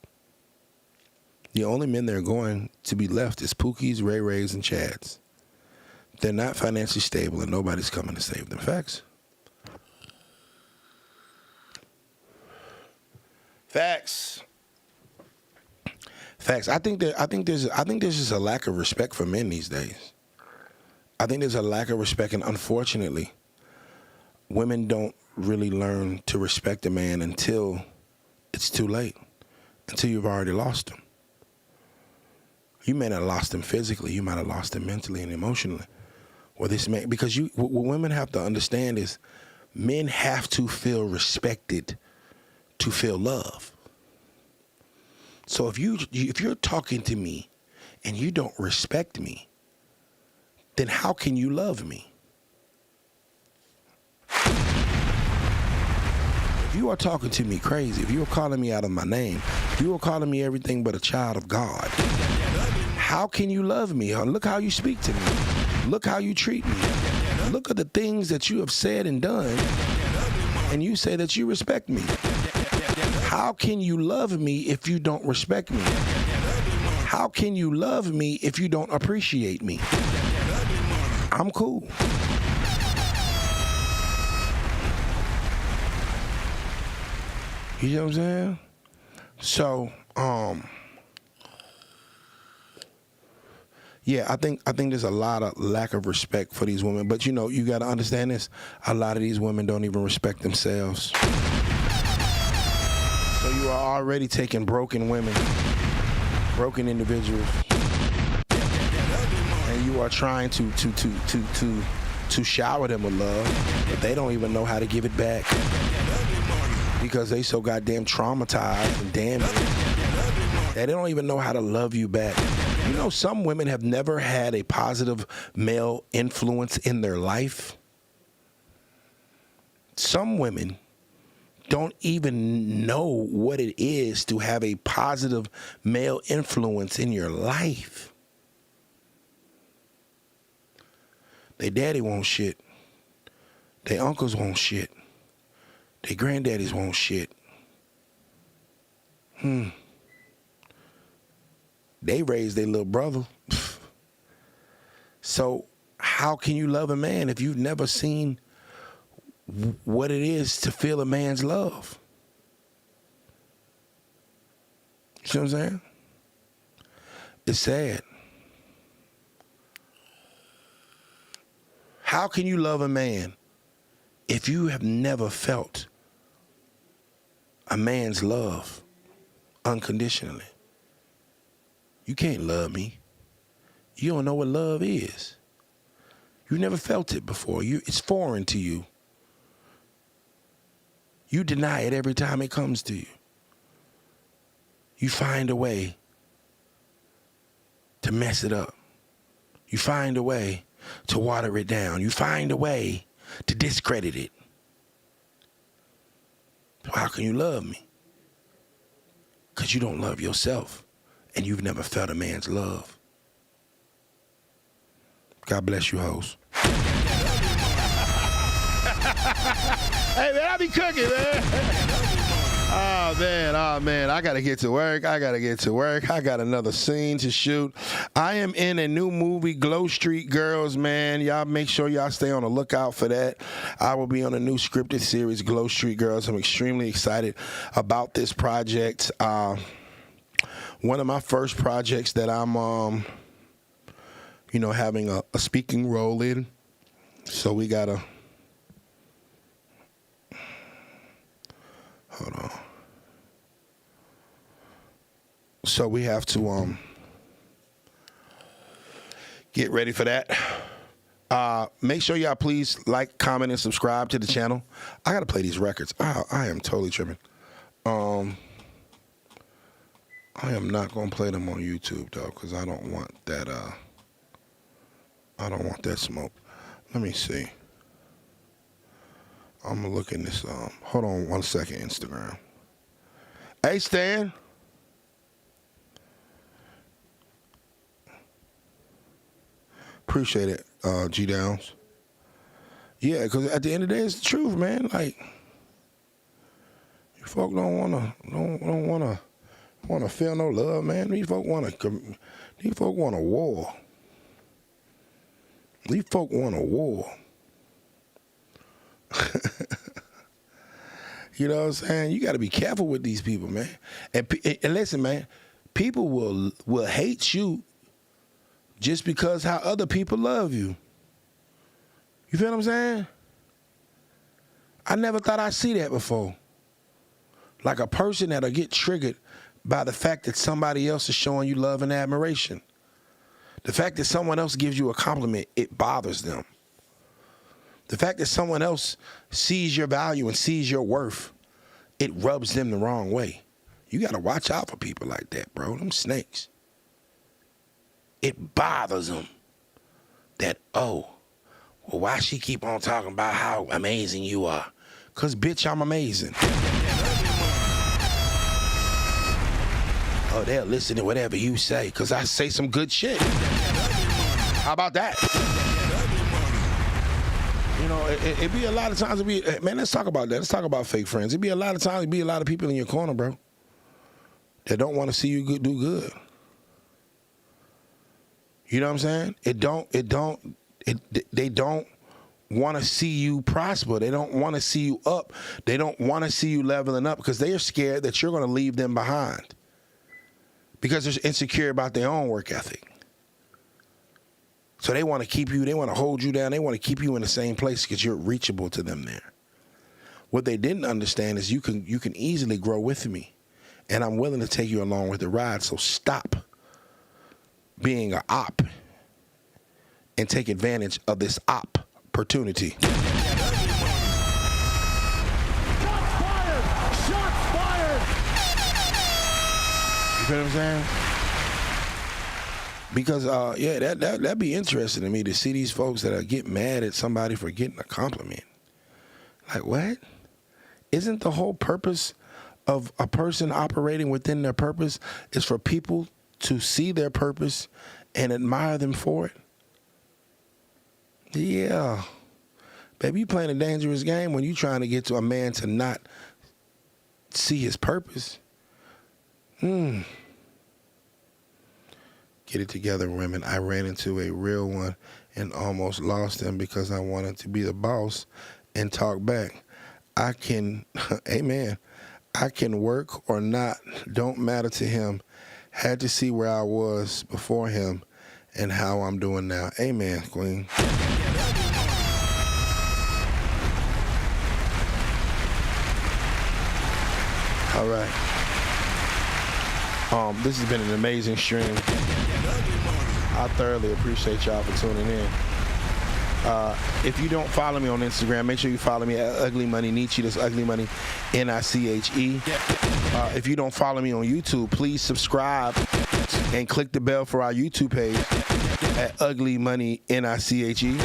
The only men that are going to be left is Pookies, Ray Rays, and Chads. They're not financially stable, and nobody's coming to save them. Facts. Facts. Facts. I think there's just a lack of respect for men these days. I think there's a lack of respect, and unfortunately, women don't really learn to respect a man until it's too late, until you've already lost him. You may not have lost him physically, you might have lost him mentally and emotionally. Well, this man, because what women have to understand is men have to feel respected to feel love. So if you're talking to me and you don't respect me, then how can you love me? If you are talking to me crazy, if you are calling me out of my name, if you are calling me everything but a child of God, how can you love me? Look how you speak to me. Look how you treat me. Look at the things that you have said and done, and you say that you respect me. How can you love me if you don't respect me? How can you love me if you don't appreciate me? I'm cool. You know what I'm saying? So, yeah, I think there's a lot of lack of respect for these women. But, you got to understand this. A lot of these women don't even respect themselves. So you are already taking broken women, broken individuals, and you are trying to shower them with love, but they don't even know how to give it back because they so goddamn traumatized and damaged that they don't even know how to love you back. Some women have never had a positive male influence in their life. Some women don't even know what it is to have a positive male influence in your life. They daddy won't shit. They uncles won't shit. They granddaddies won't shit. They raised their little brother. So how can you love a man if you've never seen what it is to feel a man's love? You see what I'm saying? It's sad. How can you love a man if you have never felt a man's love unconditionally? You can't love me. You don't know what love is. You never felt it before. It's foreign to you. You deny it every time it comes to you. You find a way to mess it up. You find a way to water it down. You find a way to discredit it. So how can you love me? Because you don't love yourself, and you've never felt a man's love. God bless you, hoes. Hey, man, I be cooking, man. Oh, man, I got to get to work. I got another scene to shoot. I am in a new movie, Glow Street Girls, man. Y'all make sure y'all stay on the lookout for that. I will be on a new scripted series, Glow Street Girls. I'm extremely excited about this project. One of my first projects that I'm, having a speaking role in. So we got to... Hold on. So we have to get ready for that. Make sure y'all please like, comment, and subscribe to the channel. I gotta play these records. I am totally tripping. I am not gonna play them on YouTube though, because I don't want that. I don't want that smoke. Let me see. I'm gonna look in this. Hold on 1 second, Instagram. Hey, Stan. Appreciate it, G Downs. Yeah, because at the end of the day, it's the truth, man. Like, you folk don't wanna feel no love, man. These folk want a war. These folk want a war. You know what I'm saying? You got to be careful with these people, man. And listen, man, people will hate you just because how other people love you. You feel what I'm saying? I never thought I'd see that before. Like a person that'll get triggered by the fact that somebody else is showing you love and admiration. The fact that someone else gives you a compliment, it bothers them. The fact that someone else sees your value and sees your worth, it rubs them the wrong way. You got to watch out for people like that, bro. Them snakes. It bothers them that, oh, well, why she keep on talking about how amazing you are? Because, bitch, I'm amazing. Oh, they'll listen to whatever you say because I say some good shit. How about that? You know, it be a lot of times, man, let's talk about that. Let's talk about fake friends. It be a lot of times, it be a lot of people in your corner, bro, that don't want to see you do good. You know what I'm saying? They don't want to see you prosper. They don't want to see you up. They don't want to see you leveling up because they are scared that you're going to leave them behind because they're insecure about their own work ethic. So they want to keep you, they want to hold you down, they want to keep you in the same place because you're reachable to them there. What they didn't understand is you can easily grow with me, and I'm willing to take you along with the ride, so stop being an op and take advantage of this opportunity. Shots fired! Shots fired! You feel what I'm saying? Because, yeah, that'd be interesting to me to see these folks that get mad at somebody for getting a compliment. Like, what? Isn't the whole purpose of a person operating within their purpose is for people to see their purpose and admire them for it? Yeah. Baby, you playing a dangerous game when you trying to get to a man to not see his purpose. Get it together, women. I ran into a real one and almost lost him because I wanted to be the boss and talk back. I can, amen, I can work or not, don't matter to him. Had to see where I was before him and how I'm doing now. Amen, Queen. All right. This has been an amazing stream. I thoroughly appreciate y'all for tuning in. If you don't follow me on Instagram, make sure you follow me at UglyMoneyNiche. That's UglyMoneyNiche. If you don't follow me on YouTube, please subscribe and click the bell for our YouTube page at UglyMoneyNiche.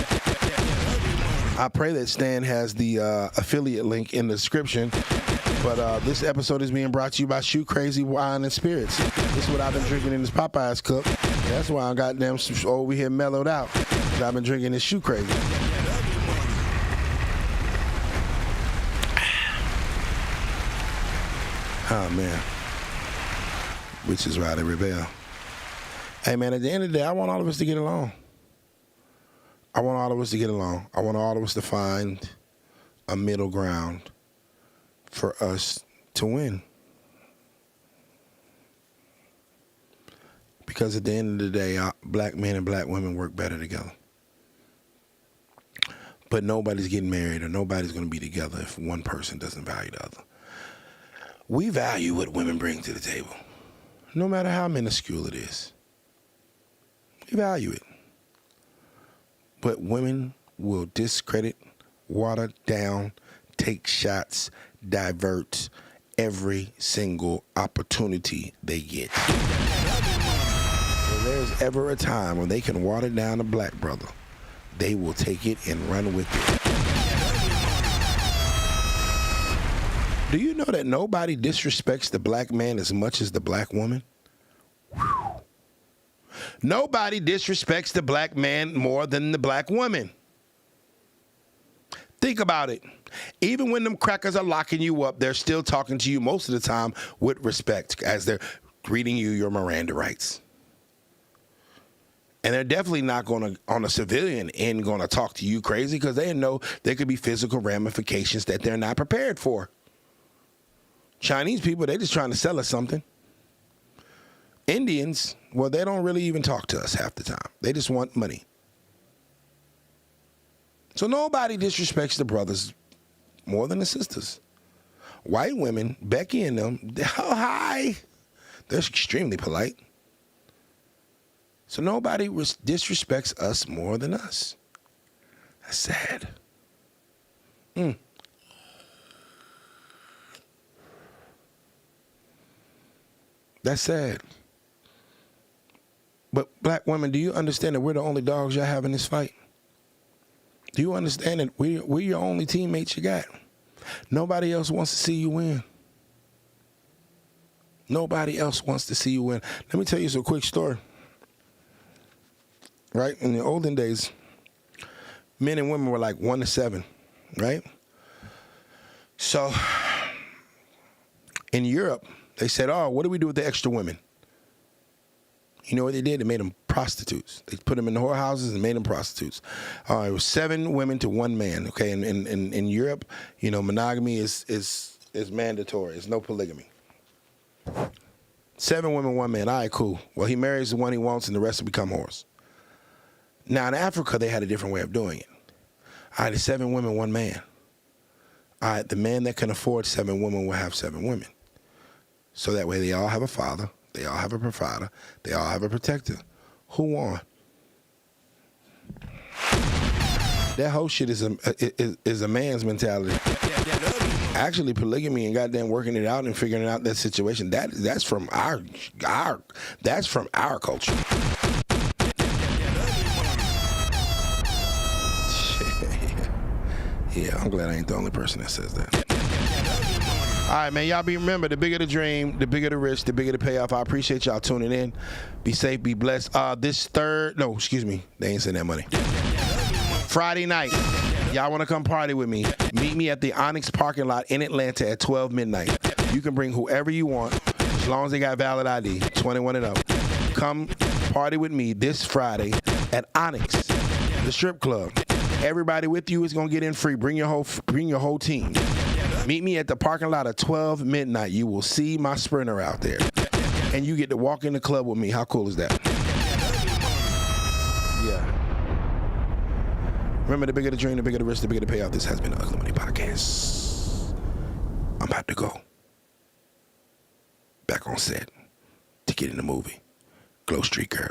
I pray that Stan has the affiliate link in the description. But this episode is being brought to you by Shoe Crazy Wine and Spirits. This is what I've been drinking in this Popeye's cup. That's why I'm goddamn over here mellowed out. I've been drinking this Shoe Crazy. Oh, man. Which is right, rebel. Hey, man, at the end of the day, I want all of us to get along. I want all of us to get along. I want all of us to find a middle ground for us to win. Because at the end of the day, black men and black women work better together. But nobody's getting married or nobody's going to be together if one person doesn't value the other. We value what women bring to the table, no matter how minuscule it is. We value it. But women will discredit, water down, take shots, divert every single opportunity they get. If there's ever a time when they can water down a black brother, they will take it and run with it. Do you know that nobody disrespects the black man as much as the black woman? Whew. Nobody disrespects the black man more than the black woman. Think about it. Even when them crackers are locking you up, they're still talking to you most of the time with respect as they're reading you your Miranda rights. And they're definitely not going to, on a civilian end, going to talk to you crazy because they know there could be physical ramifications that they're not prepared for. Chinese people, they just trying to sell us something. Indians, well, they don't really even talk to us half the time. They just want money. So nobody disrespects the brothers more than the sisters. White women, Becky and them, oh, hi. They're extremely polite. So nobody disrespects us more than us. That's sad. That's sad. But black women, do you understand that we're the only dogs y'all have in this fight? Do you understand that we're your only teammates you got? Nobody else wants to see you win. Nobody else wants to see you win. Let me tell you a quick story. Right? In the olden days, men and women were like 1 to 7, right? So in Europe, they said, oh, what do we do with the extra women? You know what they did? They made them prostitutes. They put them in the whorehouses and made them prostitutes. It was 7 women to 1 man. Okay, in Europe, you know, monogamy is mandatory. It's no polygamy. 7 women, 1 man. All right, cool. Well, he marries the one he wants, and the rest will become whores. Now in Africa, they had a different way of doing it. All right, it's 7 women, 1 man. All right, the man that can afford 7 women will have 7 women. So that way they all have a father, they all have a provider, they all have a protector. Who won? That whole shit is a man's mentality. Actually, polygamy and goddamn working it out and figuring out that situation, that's from our culture. Yeah, I'm glad I ain't the only person that says that. All right, man, y'all remember, the bigger the dream, the bigger the risk, the bigger the payoff. I appreciate y'all tuning in. Be safe, be blessed. They ain't send that money. Friday night, y'all want to come party with me? Meet me at the Onyx parking lot in Atlanta at 12 midnight. You can bring whoever you want, as long as they got valid ID, 21 and up. Come party with me this Friday at Onyx, the strip club. Everybody with you is gonna get in free. Bring your whole team. Meet me at the parking lot at 12 midnight. You will see my Sprinter out there, and you get to walk in the club with me. How cool is that? Yeah. Remember, the bigger the dream, the bigger the risk, the bigger the payoff. This has been the Ugly Money Podcast. I'm about to go back on set to get in the movie. Glow Street Girl.